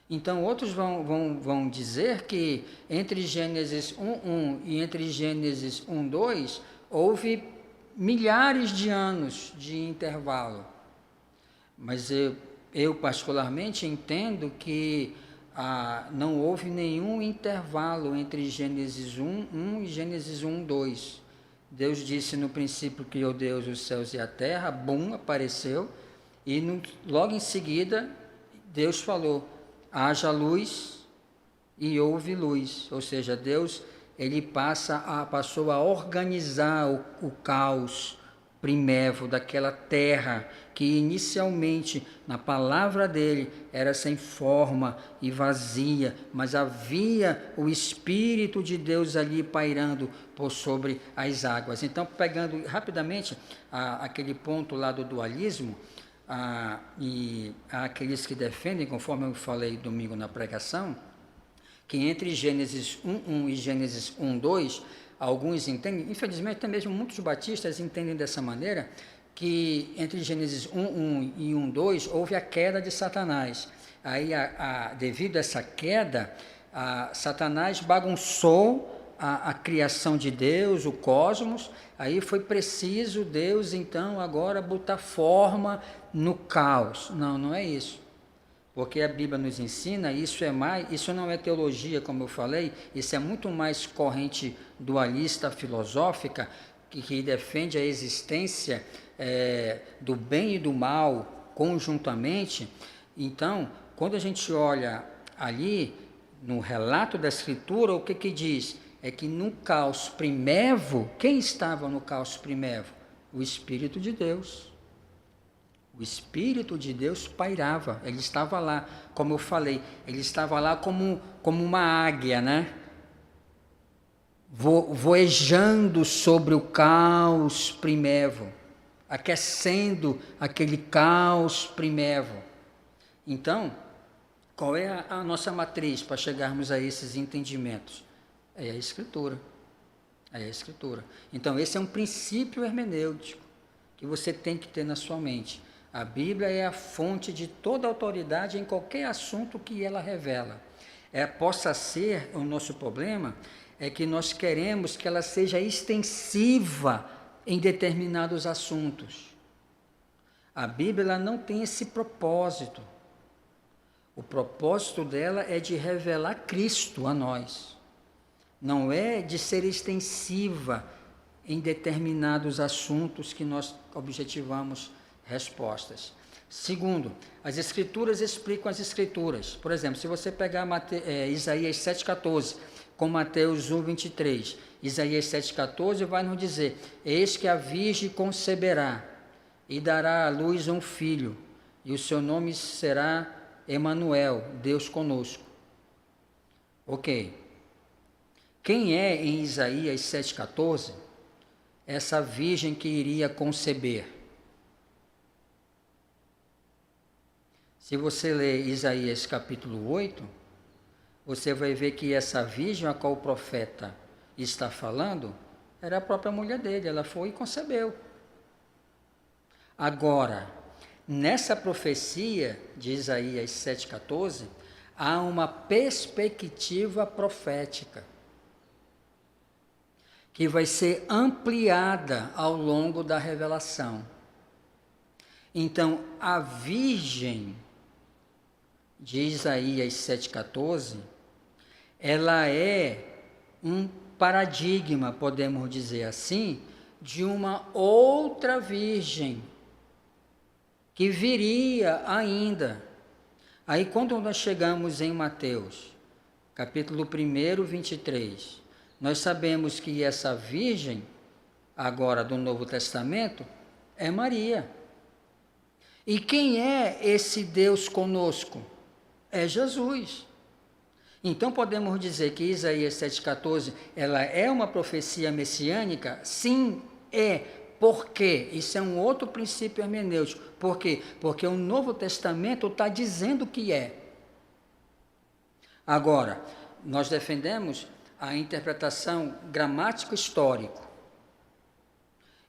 Então, outros vão dizer que entre Gênesis 1:1 e entre Gênesis 1:2, houve milhares de anos de intervalo. Mas eu particularmente entendo que não houve nenhum intervalo entre Gênesis 1:1 e Gênesis 1:2. Deus disse no princípio criou Deus os céus e a terra, bum, apareceu, e logo em seguida Deus falou, haja luz e houve luz, ou seja, Deus ele passou a organizar o caos primevo daquela terra que inicialmente na palavra dele era sem forma e vazia, mas havia o Espírito de Deus ali pairando por sobre as águas. Então, pegando rapidamente aquele ponto lá do dualismo, e aqueles que defendem, conforme eu falei domingo na pregação, que entre Gênesis 1:1 e Gênesis 1:2, alguns entendem, infelizmente até mesmo muitos batistas entendem dessa maneira, que entre Gênesis 1:1 e 1:2 houve a queda de Satanás. Aí, devido a essa queda, Satanás bagunçou a criação de Deus, o cosmos, aí foi preciso Deus, então, agora botar forma no caos. Não, não é isso. Porque a Bíblia nos ensina, isso não é teologia, como eu falei, isso é muito mais corrente dualista filosófica, que defende a existência do bem e do mal conjuntamente. Então, quando a gente olha ali, no relato da Escritura, o que diz? É que no caos primevo, quem estava no caos primevo? O Espírito de Deus. O Espírito de Deus pairava, ele estava lá, como eu falei, ele estava lá como uma águia, né? Voejando sobre o caos primevo, aquecendo aquele caos primevo. Então, qual é a nossa matriz para chegarmos a esses entendimentos? É a Escritura. É a Escritura. Então, esse é um princípio hermenêutico que você tem que ter na sua mente. A Bíblia é a fonte de toda autoridade em qualquer assunto que ela revela. Possa ser, o nosso problema é que nós queremos que ela seja extensiva em determinados assuntos. A Bíblia ela não tem esse propósito. O propósito dela é de revelar Cristo a nós. Não é de ser extensiva em determinados assuntos que nós objetivamos respostas. Segundo, as Escrituras explicam as Escrituras. Por exemplo, se você pegar Isaías 7,14 com Mateus 1,23, Isaías 7,14 vai nos dizer, eis que a Virgem conceberá e dará à luz um filho, e o seu nome será Emanuel, Deus conosco. Ok. Quem é em Isaías 7,14 essa virgem que iria conceber? Se você ler Isaías capítulo 8, você vai ver que essa virgem a qual o profeta está falando era a própria mulher dele, ela foi e concebeu. Agora, nessa profecia de Isaías 7,14, há uma perspectiva profética que vai ser ampliada ao longo da revelação. Então, a virgem de Isaías 7,14, ela é um paradigma, podemos dizer assim, de uma outra virgem que viria ainda. Aí quando nós chegamos em Mateus, capítulo 1, 23, nós sabemos que essa virgem, agora do Novo Testamento, é Maria. E quem é esse Deus conosco? É Jesus. Então podemos dizer que Isaías 7,14, ela é uma profecia messiânica? Sim, é. Por quê? Isso é um outro princípio hermenêutico. Por quê? Porque o Novo Testamento está dizendo que é. Agora, nós defendemos a interpretação gramático-histórico.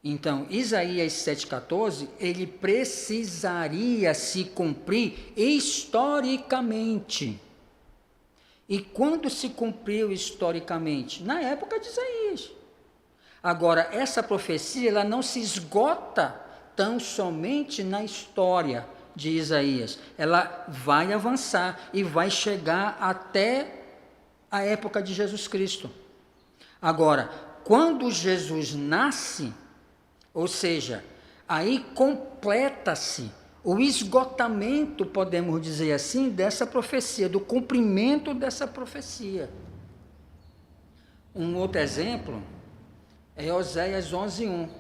Então, Isaías 7,14, ele precisaria se cumprir historicamente. E quando se cumpriu historicamente? Na época de Isaías. Agora, essa profecia ela não se esgota tão somente na história de Isaías. Ela vai avançar e vai chegar até a época de Jesus Cristo. Agora, quando Jesus nasce, ou seja, aí completa-se o esgotamento, podemos dizer assim, dessa profecia, do cumprimento dessa profecia. Um outro exemplo é Oséias 11:1.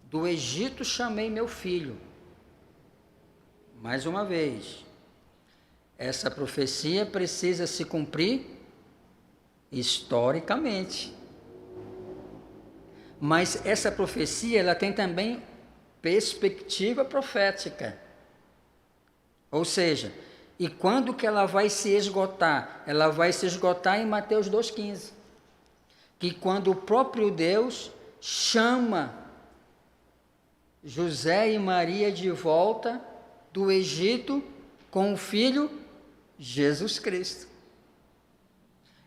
Do Egito chamei meu filho. Mais uma vez, essa profecia precisa se cumprir historicamente. Mas essa profecia, ela tem também perspectiva profética. Ou seja, e quando que ela vai se esgotar? Ela vai se esgotar em Mateus 2,15. Que quando o próprio Deus chama José e Maria de volta do Egito com o filho Jesus Cristo.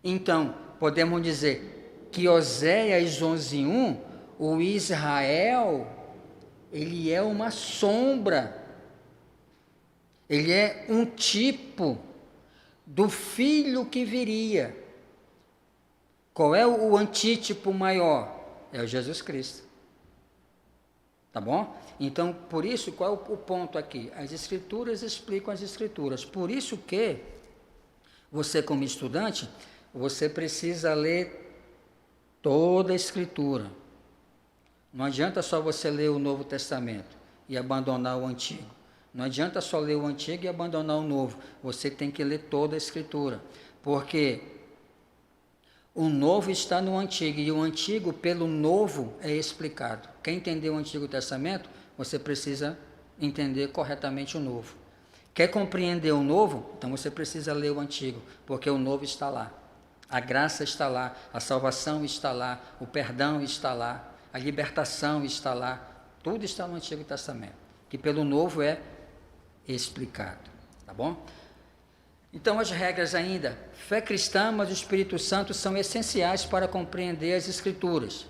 Então, podemos dizer que Oséias 11:1, o Israel, ele é uma sombra, ele é um tipo do filho que viria. Qual é o antítipo maior? É o Jesus Cristo. Tá bom? Então, por isso, qual é o ponto aqui? As Escrituras explicam as Escrituras. Por isso que você, como estudante, você precisa ler toda a Escritura. Não adianta só você ler o Novo Testamento e abandonar o Antigo. Não adianta só ler o Antigo e abandonar o Novo. Você tem que ler toda a Escritura. Porque o Novo está no Antigo e o Antigo, pelo Novo, é explicado. Quem entendeu o Antigo Testamento, você precisa entender corretamente o Novo. Quer compreender o Novo? Então você precisa ler o Antigo, porque o Novo está lá. A graça está lá, a salvação está lá, o perdão está lá, a libertação está lá. Tudo está no Antigo Testamento, que pelo Novo é explicado. Tá bom? Então, as regras ainda. Fé cristã, mas o Espírito Santo são essenciais para compreender as Escrituras.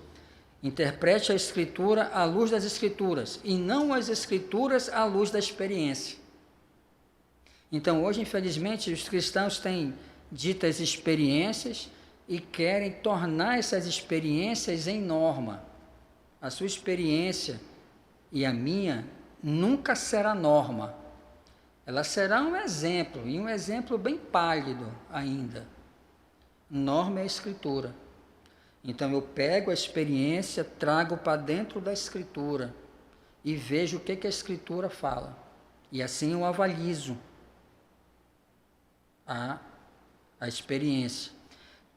Interprete a Escritura à luz das Escrituras, e não as Escrituras à luz da experiência. Então, hoje, infelizmente, os cristãos têm ditas experiências e querem tornar essas experiências em norma. A sua experiência e a minha nunca será norma. Ela será um exemplo, e um exemplo bem pálido ainda. Norma é a Escritura. Então eu pego a experiência, trago para dentro da Escritura e vejo o que a Escritura fala. E assim eu avalizo a experiência.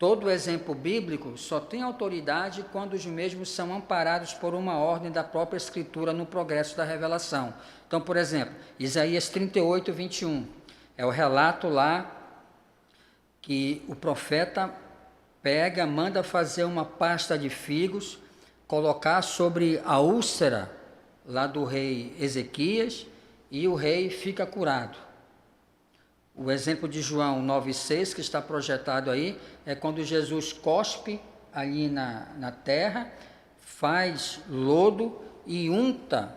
todo exemplo bíblico só tem autoridade quando os mesmos são amparados por uma ordem da própria Escritura no progresso da revelação. Então, por exemplo, Isaías 38, 21, é o relato lá que o profeta manda fazer uma pasta de figos, colocar sobre a úlcera lá do rei Ezequias, e o rei fica curado. O exemplo de João 9,6, que está projetado aí, é quando Jesus cospe ali na terra, faz lodo e unta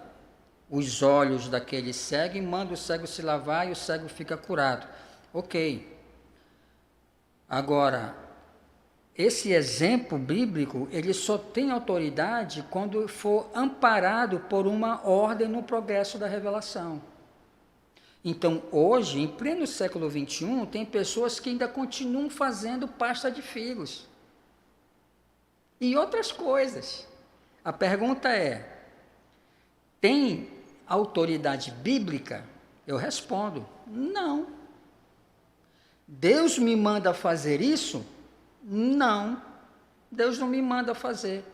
os olhos daquele cego e manda o cego se lavar e o cego fica curado. Ok. Agora, esse exemplo bíblico, ele só tem autoridade quando for amparado por uma ordem no progresso da revelação. Então, hoje, em pleno século XXI, tem pessoas que ainda continuam fazendo pasta de figos. E outras coisas. A pergunta é, tem autoridade bíblica? Eu respondo, não. Deus me manda fazer isso? Não. Deus não me manda fazer.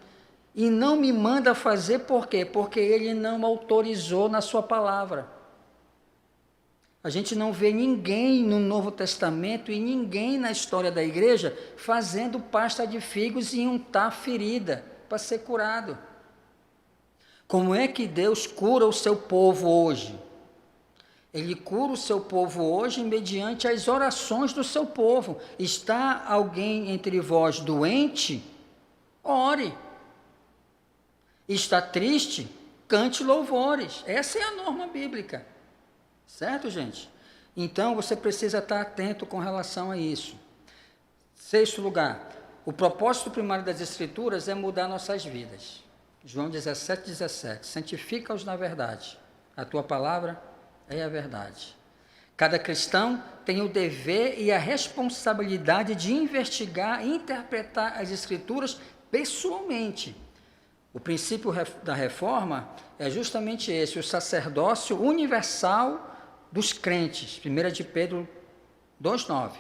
E não me manda fazer por quê? Porque Ele não autorizou na sua palavra. A gente não vê ninguém no Novo Testamento e ninguém na história da igreja fazendo pasta de figos e untar ferida para ser curado. Como é que Deus cura o seu povo hoje? Ele cura o seu povo hoje mediante as orações do seu povo. Está alguém entre vós doente? Ore. Está triste? Cante louvores. Essa é a norma bíblica. Certo, gente? Então, você precisa estar atento com relação a isso. 6º lugar, o propósito primário das Escrituras é mudar nossas vidas. João 17, 17. Santifica-os na verdade. A tua palavra é a verdade. Cada cristão tem o dever e a responsabilidade de investigar e interpretar as Escrituras pessoalmente. O princípio da reforma é justamente esse, o sacerdócio universal dos crentes, 1 de Pedro 2,9.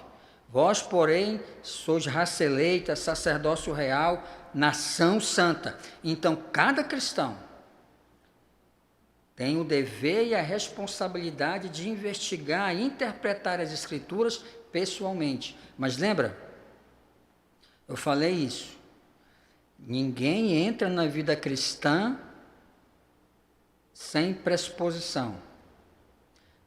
Vós, porém, sois raça eleita, sacerdócio real, nação santa. Então, cada cristão tem o dever e a responsabilidade de investigar e interpretar as Escrituras pessoalmente. Mas lembra, eu falei isso, ninguém entra na vida cristã sem pressuposição.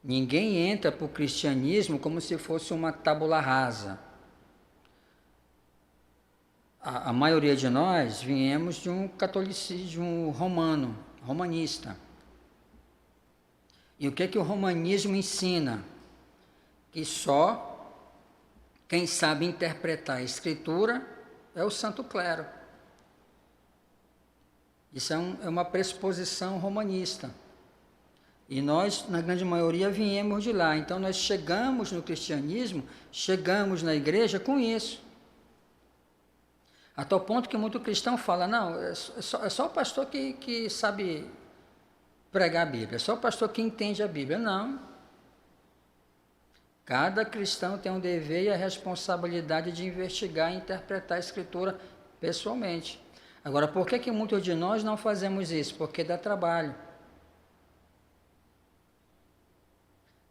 Ninguém entra para o cristianismo como se fosse uma tábula rasa. A maioria de nós viemos de um catolicismo romanista. E o que o romanismo ensina? Que só quem sabe interpretar a Escritura é o Santo Clero. Isso é uma pressuposição romanista. E nós, na grande maioria, viemos de lá. Então, nós chegamos no cristianismo, chegamos na igreja com isso. A tal ponto que muito cristão fala, não, é só o pastor que sabe pregar a Bíblia, é só o pastor que entende a Bíblia. Não. Cada cristão tem um dever e a responsabilidade de investigar e interpretar a Escritura pessoalmente. Agora, por que muitos de nós não fazemos isso? Porque dá trabalho.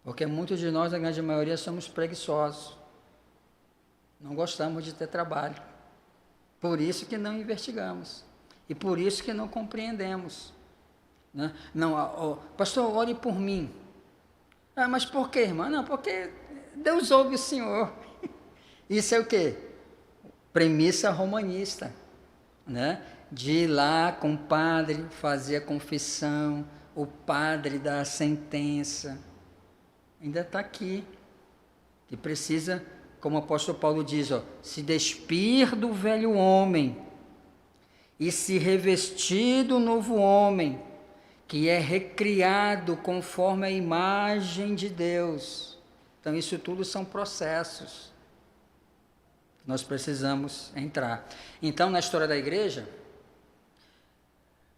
Porque muitos de nós, a grande maioria, somos preguiçosos. Não gostamos de ter trabalho. Por isso que não investigamos. E por isso que não compreendemos. Né? Não, pastor, ore por mim. Ah, mas por quê, irmã? Não, porque Deus ouve o Senhor. Isso é o quê? Premissa romanista. Né? De ir lá com o padre, fazer a confissão, o padre dar a sentença. Ainda está aqui, que precisa, como o apóstolo Paulo diz, se despir do velho homem e se revestir do novo homem, que é recriado conforme a imagem de Deus. Então, isso tudo são processos. Nós precisamos entrar. Então, na história da igreja,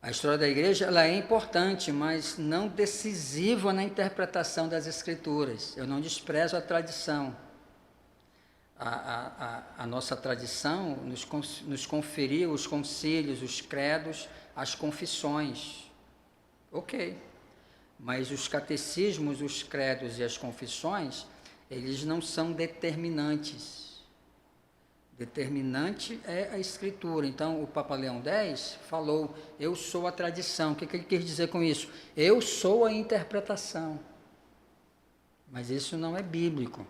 a história da igreja ela é importante, mas não decisiva na interpretação das Escrituras. Eu não desprezo a tradição. a nossa tradição nos conferiu os concílios, os credos, as confissões. Ok. Mas os catecismos, os credos e as confissões, eles não são determinantes. Determinante é a Escritura. Então, o Papa Leão X falou, eu sou a tradição. O que ele quis dizer com isso? Eu sou a interpretação. Mas isso não é bíblico.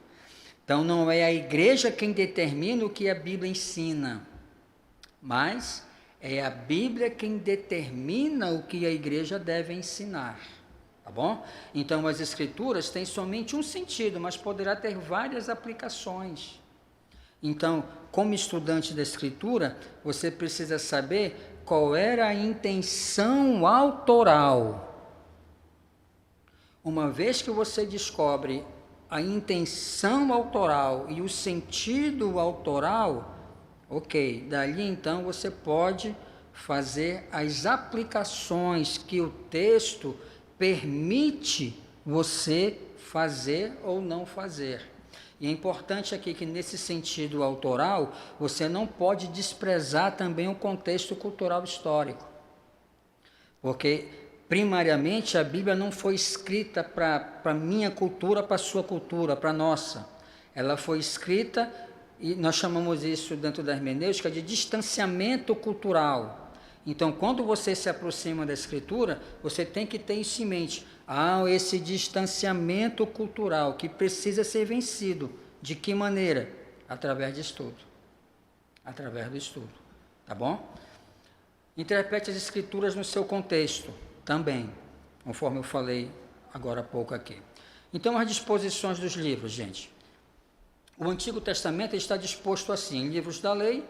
Então, não é a igreja quem determina o que a Bíblia ensina, mas é a Bíblia quem determina o que a igreja deve ensinar. Tá bom? Então, as Escrituras têm somente um sentido, mas poderá ter várias aplicações. Então, como estudante da Escritura, você precisa saber qual era a intenção autoral. Uma vez que você descobre a intenção autoral e o sentido autoral, ok, dali então você pode fazer as aplicações que o texto permite você fazer ou não fazer. E é importante aqui que nesse sentido autoral, você não pode desprezar também o contexto cultural histórico. Porque, primariamente, a Bíblia não foi escrita para a minha cultura, para a sua cultura, para a nossa. Ela foi escrita, e nós chamamos isso dentro da hermenêutica de distanciamento cultural. Então, quando você se aproxima da Escritura, você tem que ter isso em mente. Há esse distanciamento cultural que precisa ser vencido. De que maneira? Através de estudo. Através do estudo. Tá bom? Interprete as Escrituras no seu contexto também, conforme eu falei agora há pouco aqui. Então, as disposições dos livros, gente. O Antigo Testamento está disposto assim, livros da lei,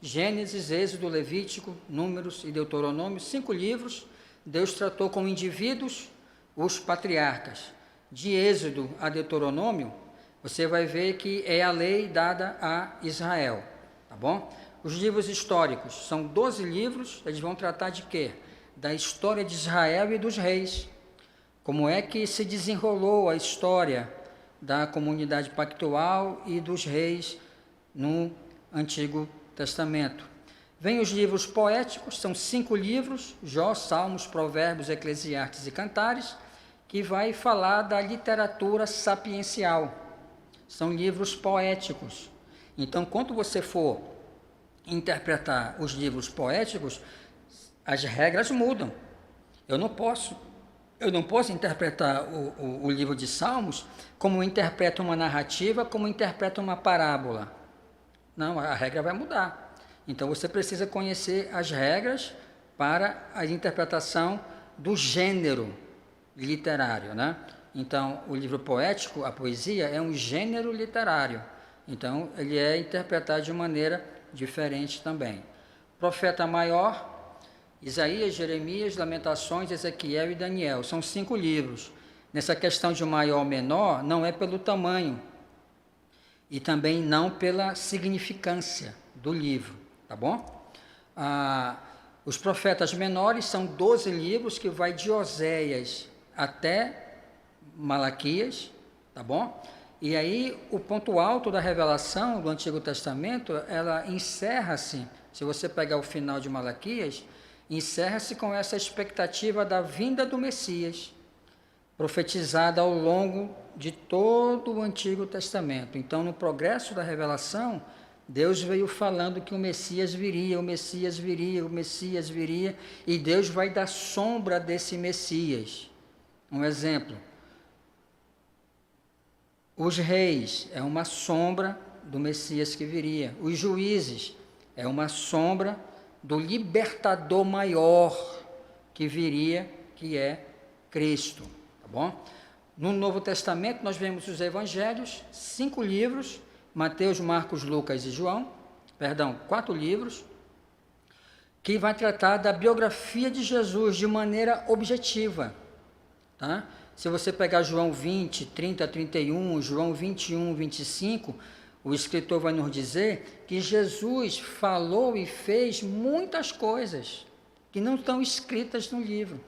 Gênesis, Êxodo, Levítico, Números e Deuteronômio, 5 livros. Deus tratou com indivíduos, os patriarcas. De Êxodo a Deuteronômio, você vai ver que é a lei dada a Israel, tá bom? Os livros históricos, são 12 livros, eles vão tratar de quê? Da história de Israel e dos reis. Como é que se desenrolou a história da comunidade pactual e dos reis no Antigo Testamento. Vem os livros poéticos, são 5 livros, Jó, Salmos, Provérbios, Eclesiastes e Cantares, que vai falar da literatura sapiencial. São livros poéticos. Então, quando você for interpretar os livros poéticos, as regras mudam. Eu não posso interpretar o livro de Salmos como interpreto uma narrativa, como interpreto uma parábola. Não, a regra vai mudar. Então, você precisa conhecer as regras para a interpretação do gênero literário, né? Então, o livro poético, a poesia, é um gênero literário. Então, ele é interpretado de maneira diferente também. Profeta maior, Isaías, Jeremias, Lamentações, Ezequiel e Daniel. São 5 livros. Nessa questão de maior ou menor, não é pelo tamanho e também não pela significância do livro, tá bom? Os profetas menores são 12 livros que vai de Oséias até Malaquias, tá bom? E aí o ponto alto da revelação do Antigo Testamento, ela encerra-se, se você pegar o final de Malaquias, encerra-se com essa expectativa da vinda do Messias, profetizada ao longo de todo o Antigo Testamento. Então, no progresso da revelação, Deus veio falando que o Messias viria, o Messias viria, o Messias viria, e Deus vai dar sombra desse Messias. Um exemplo, os reis é uma sombra do Messias que viria, os juízes é uma sombra do libertador maior que viria, que é Cristo, tá bom? No Novo Testamento nós vemos os evangelhos, 5 livros, Mateus, Marcos, Lucas e João, 4 livros, que vai tratar da biografia de Jesus de maneira objetiva, tá? Se você pegar João 20, 30, 31, João 21, 25, o escritor vai nos dizer que Jesus falou e fez muitas coisas que não estão escritas no livro.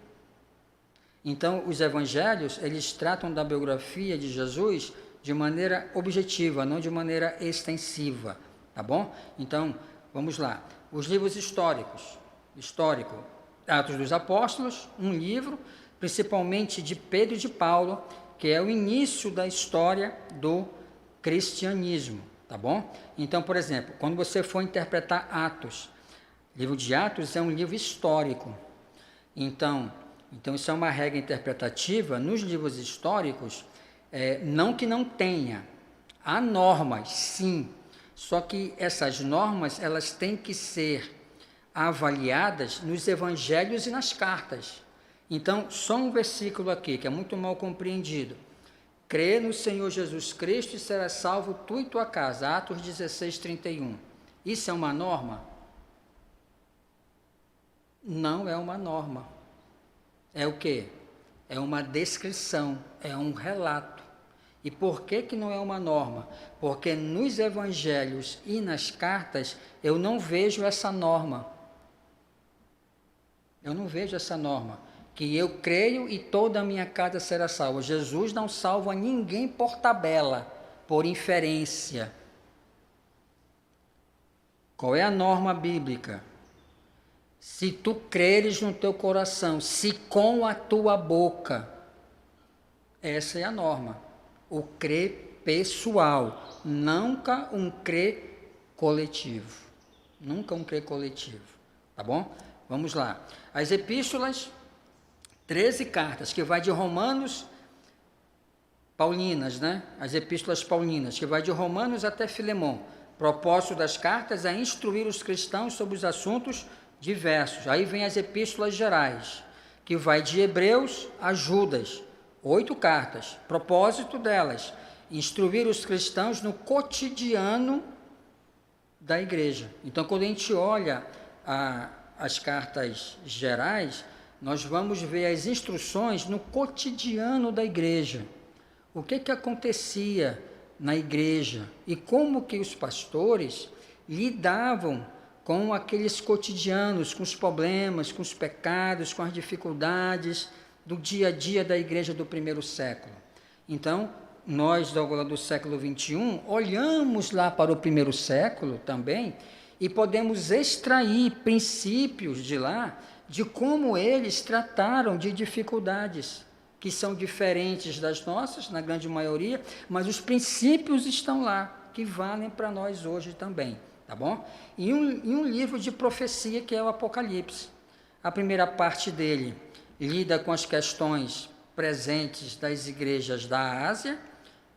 Então, os evangelhos, eles tratam da biografia de Jesus de maneira objetiva, não de maneira extensiva, tá bom? Então, vamos lá. Os livros históricos. Histórico, Atos dos Apóstolos, um livro, principalmente de Pedro e de Paulo, que é o início da história do cristianismo, tá bom? Então, por exemplo, quando você for interpretar Atos, livro de Atos é um livro histórico. Então isso é uma regra interpretativa. Nos livros históricos, não que não tenha, há normas, sim, só que essas normas, elas têm que ser avaliadas nos evangelhos e nas cartas. Então, só um versículo aqui, que é muito mal compreendido. Crê no Senhor Jesus Cristo e serás salvo tu e tua casa. Atos 16, 31. Isso é uma norma? Não é uma norma. É o quê? É uma descrição, é um relato. E por que não é uma norma? Porque nos evangelhos e nas cartas eu não vejo essa norma. Eu não vejo essa norma. Que eu creio e toda a minha casa será salva. Jesus não salva ninguém por tabela, por inferência. Qual é a norma bíblica? Se tu creres no teu coração, se com a tua boca, essa é a norma. O crer pessoal, nunca um crer coletivo. Nunca um crer coletivo, tá bom? Vamos lá. As epístolas, 13 cartas, que vai de Romanos, paulinas, né? As epístolas paulinas, que vai de Romanos até Filemão. Propósito das cartas é instruir os cristãos sobre os assuntos diversos. Aí vem as epístolas gerais, que vai de Hebreus a Judas, 8 cartas. Propósito delas, instruir os cristãos no cotidiano da igreja. Então, quando a gente olha as cartas gerais, nós vamos ver as instruções no cotidiano da igreja. O que acontecia na igreja e como que os pastores lidavam com aqueles cotidianos, com os problemas, com os pecados, com as dificuldades do dia a dia da igreja do primeiro século. Então, nós, do século XXI, olhamos lá para o primeiro século também e podemos extrair princípios de lá, de como eles trataram de dificuldades, que são diferentes das nossas, na grande maioria, mas os princípios estão lá, que valem para nós hoje também. Tá bom? E um livro de profecia, que é o Apocalipse. A primeira parte dele lida com as questões presentes das igrejas da Ásia,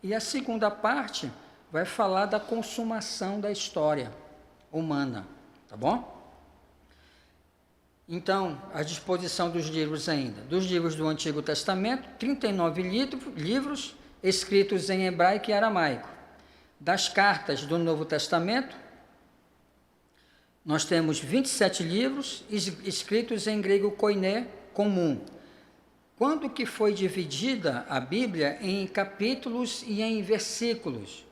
e a segunda parte vai falar da consumação da história humana. Tá bom? Então, à disposição dos livros ainda. Dos livros do Antigo Testamento, 39 livros escritos em hebraico e aramaico. Das cartas do Novo Testamento, nós temos 27 livros escritos em grego koiné, comum. Quando que foi dividida a Bíblia em capítulos e em versículos?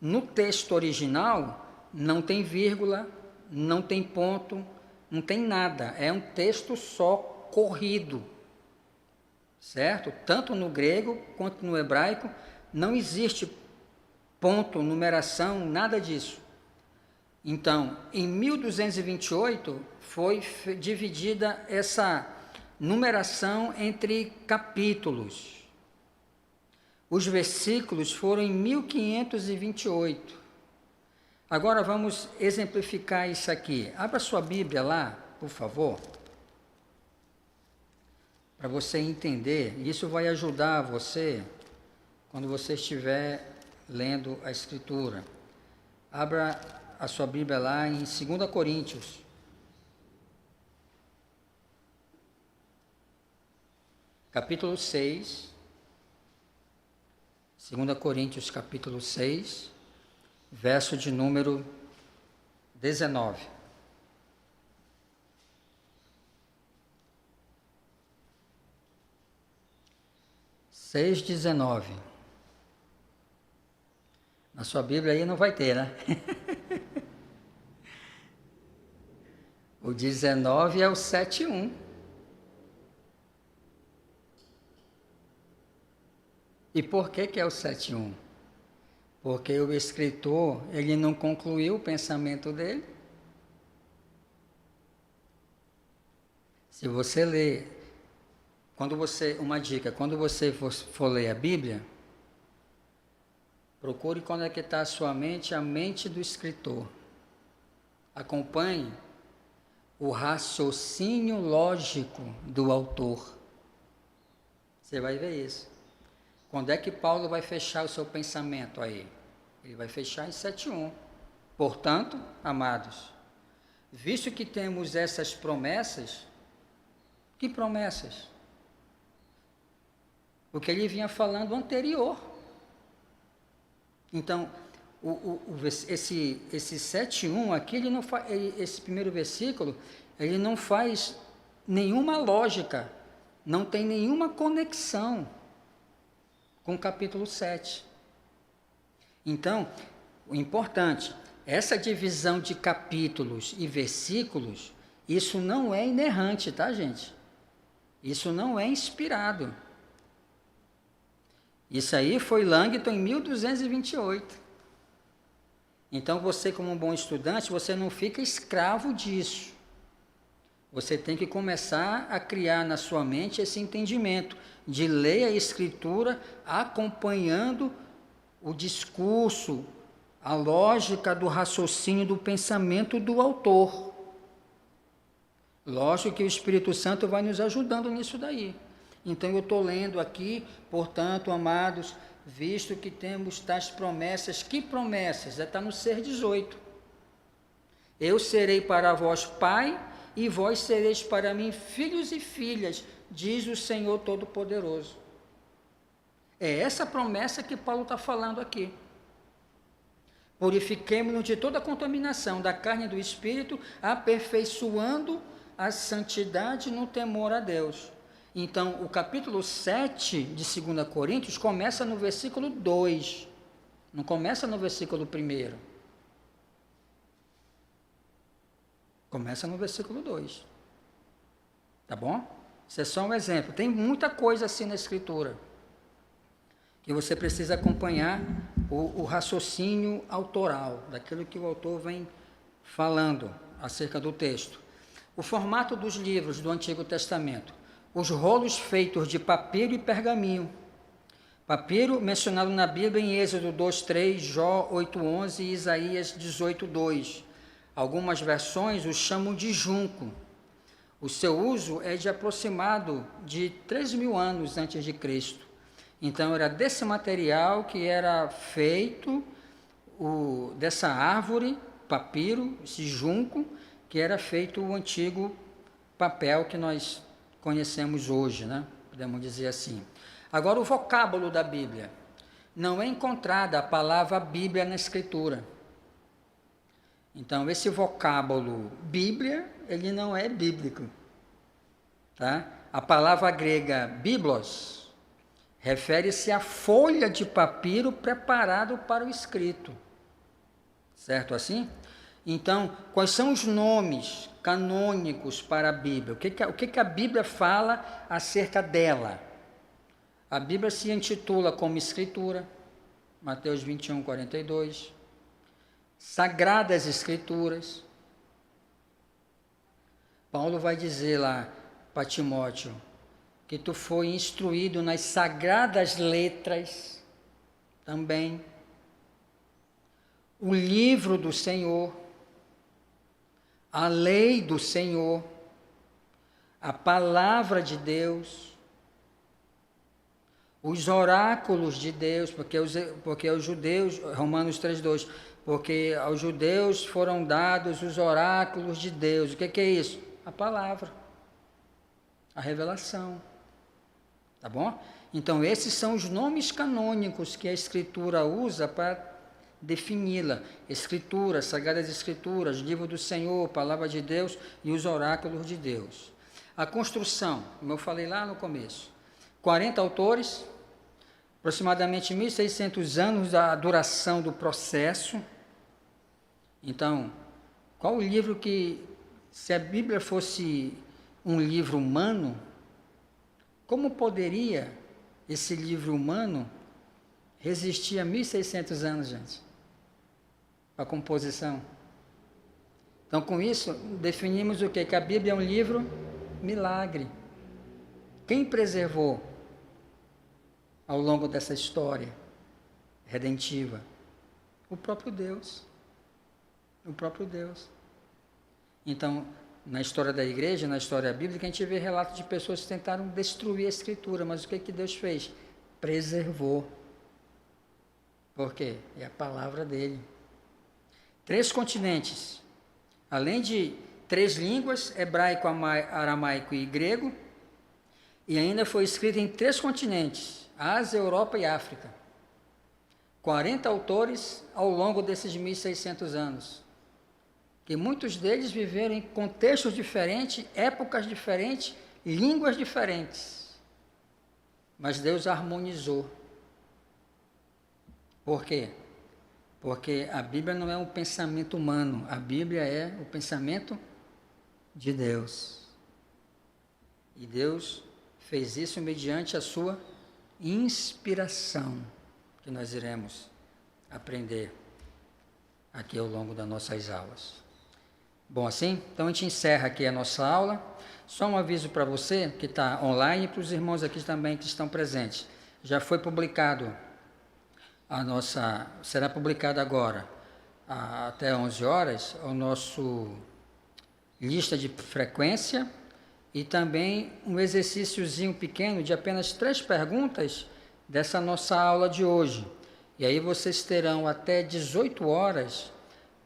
No texto original, não tem vírgula, não tem ponto, não tem nada. É um texto só corrido, certo? Tanto no grego quanto no hebraico, não existe ponto, numeração, nada disso. Então, em 1228, foi dividida essa numeração entre capítulos. Os versículos foram em 1528. Agora vamos exemplificar isso aqui. Abra sua Bíblia lá, por favor, para você entender. Isso vai ajudar você quando você estiver lendo a Escritura. Abra a sua Bíblia lá em 2 Coríntios. Capítulo 6. 2 Coríntios, capítulo 6, verso de número 19. Seis, 19. Na sua Bíblia aí não vai ter, né? O 19 é o 7:1. E por que é o 7:1? Porque o escritor, ele não concluiu o pensamento dele. Se você ler, uma dica, quando você for ler a Bíblia, procure conectar a sua mente à mente do escritor. Acompanhe o raciocínio lógico do autor. Você vai ver isso. Quando é que Paulo vai fechar o seu pensamento aí? Ele vai fechar em 7:1. Portanto, amados, visto que temos essas promessas, que promessas? O que ele vinha falando anterior. Então, esse 7:1 aqui, esse primeiro versículo, ele não faz nenhuma lógica, não tem nenhuma conexão com o capítulo 7. Então, o importante, essa divisão de capítulos e versículos, isso não é inerrante, tá, gente? Isso não é inspirado. Isso aí foi Langton em 1228. Então, você como um bom estudante, você não fica escravo disso. Você tem que começar a criar na sua mente esse entendimento de ler a Escritura acompanhando o discurso, a lógica do raciocínio, do pensamento do autor. Lógico que o Espírito Santo vai nos ajudando nisso daí. Então eu estou lendo aqui, portanto, amados, visto que temos tais promessas. Que promessas? Está no ser 18. Eu serei para vós pai, e vós sereis para mim filhos e filhas, diz o Senhor Todo-Poderoso. É essa promessa que Paulo está falando aqui. Purifiquemo-nos de toda a contaminação da carne e do espírito, aperfeiçoando a santidade no temor a Deus. Então, o capítulo 7 de 2 Coríntios começa no versículo 2, não começa no versículo 1. Começa no versículo 2. Tá bom? Isso é só um exemplo. Tem muita coisa assim na Escritura, que você precisa acompanhar o raciocínio autoral, daquilo que o autor vem falando acerca do texto. O formato dos livros do Antigo Testamento. Os rolos feitos de papiro e pergaminho. Papiro mencionado na Bíblia em Êxodo 2:3, Jó 8:11 e Isaías 18:2. Algumas versões o chamam de junco. O seu uso é de aproximado de 3.000 anos antes de Cristo. Então, era desse material que era feito, dessa árvore, papiro, esse junco, que era feito o antigo papel que nós conhecemos hoje, né? Podemos dizer assim. Agora, o vocábulo da Bíblia. Não é encontrada a palavra Bíblia na Escritura. Então, esse vocábulo Bíblia, ele não é bíblico. Tá? A palavra grega biblos refere-se à folha de papiro preparado para o escrito. Certo assim? Então, quais são os nomes canônicos para a Bíblia? O que a Bíblia fala acerca dela? A Bíblia se intitula como Escritura, Mateus 21:42. Sagradas Escrituras. Paulo vai dizer lá para Timóteo que tu foi instruído nas sagradas letras também. O livro do Senhor, a lei do Senhor, a palavra de Deus, os oráculos de Deus, porque os judeus, Romanos 3:2, porque aos judeus foram dados os oráculos de Deus. O que é isso? A palavra, a revelação. Tá bom? Então, esses são os nomes canônicos que a Escritura usa para defini-la. Escritura, Sagradas Escrituras, Livro do Senhor, Palavra de Deus e os oráculos de Deus. A construção, como eu falei lá no começo, 40 autores, aproximadamente 1.600 anos da duração do processo. Então, qual o livro que, se a Bíblia fosse um livro humano, como poderia esse livro humano resistia 1.600 anos, gente, a composição. Então, com isso, definimos o quê? Que a Bíblia é um livro milagre. Quem preservou ao longo dessa história redentiva? O próprio Deus. O próprio Deus. Então, na história da igreja, na história bíblica, a gente vê relatos de pessoas que tentaram destruir a Escritura, mas o que Deus fez? Preservou. Por quê? É a palavra dele. 3 continentes. Além de 3 línguas, hebraico, aramaico e grego, e ainda foi escrito em 3 continentes, Ásia, Europa e África. 40 autores ao longo desses 1.600 anos, que muitos deles viveram em contextos diferentes, épocas diferentes, línguas diferentes. Mas Deus harmonizou. Por quê? Porque a Bíblia não é um pensamento humano, a Bíblia é o pensamento de Deus. E Deus fez isso mediante a sua inspiração, que nós iremos aprender aqui ao longo das nossas aulas. Bom, assim, então a gente encerra aqui a nossa aula. Só um aviso para você que está online e para os irmãos aqui também que estão presentes. Já foi publicado será publicado agora, até 11 horas, o nosso lista de frequência e também um exercíciozinho pequeno de apenas 3 perguntas dessa nossa aula de hoje. E aí vocês terão até 18 horas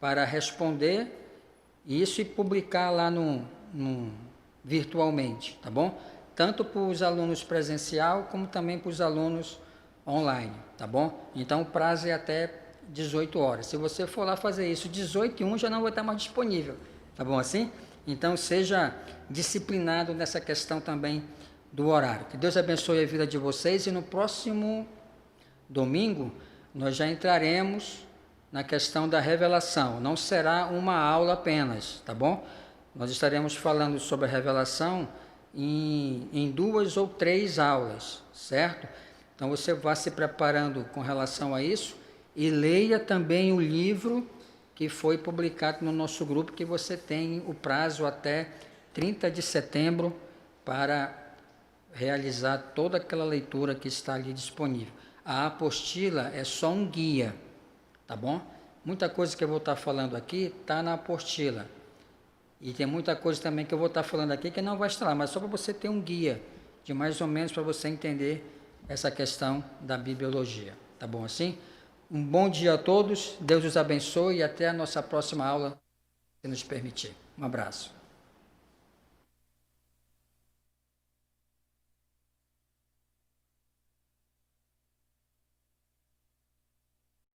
para responder isso e publicar lá virtualmente, tá bom? Tanto para os alunos presencial, como também para os alunos online, tá bom? Então o prazo é até 18 horas. Se você for lá fazer isso 18h01, já não vai estar mais disponível, tá bom assim? Então seja disciplinado nessa questão também do horário. Que Deus abençoe a vida de vocês e no próximo domingo nós já entraremos na questão da revelação. Não será uma aula apenas, tá bom? Nós estaremos falando sobre a revelação em 2 ou 3 aulas, certo? Então você vá se preparando com relação a isso e leia também o livro que foi publicado no nosso grupo, que você tem o prazo até 30 de setembro para realizar toda aquela leitura que está ali disponível. A apostila é só um guia, tá bom? Muita coisa que eu vou estar falando aqui está na apostila. E tem muita coisa também que eu vou estar falando aqui que não vai estar lá, mas só para você ter um guia, de mais ou menos para você entender essa questão da bibliologia. Tá bom assim? Um bom dia a todos, Deus os abençoe e até a nossa próxima aula, se nos permitir. Um abraço.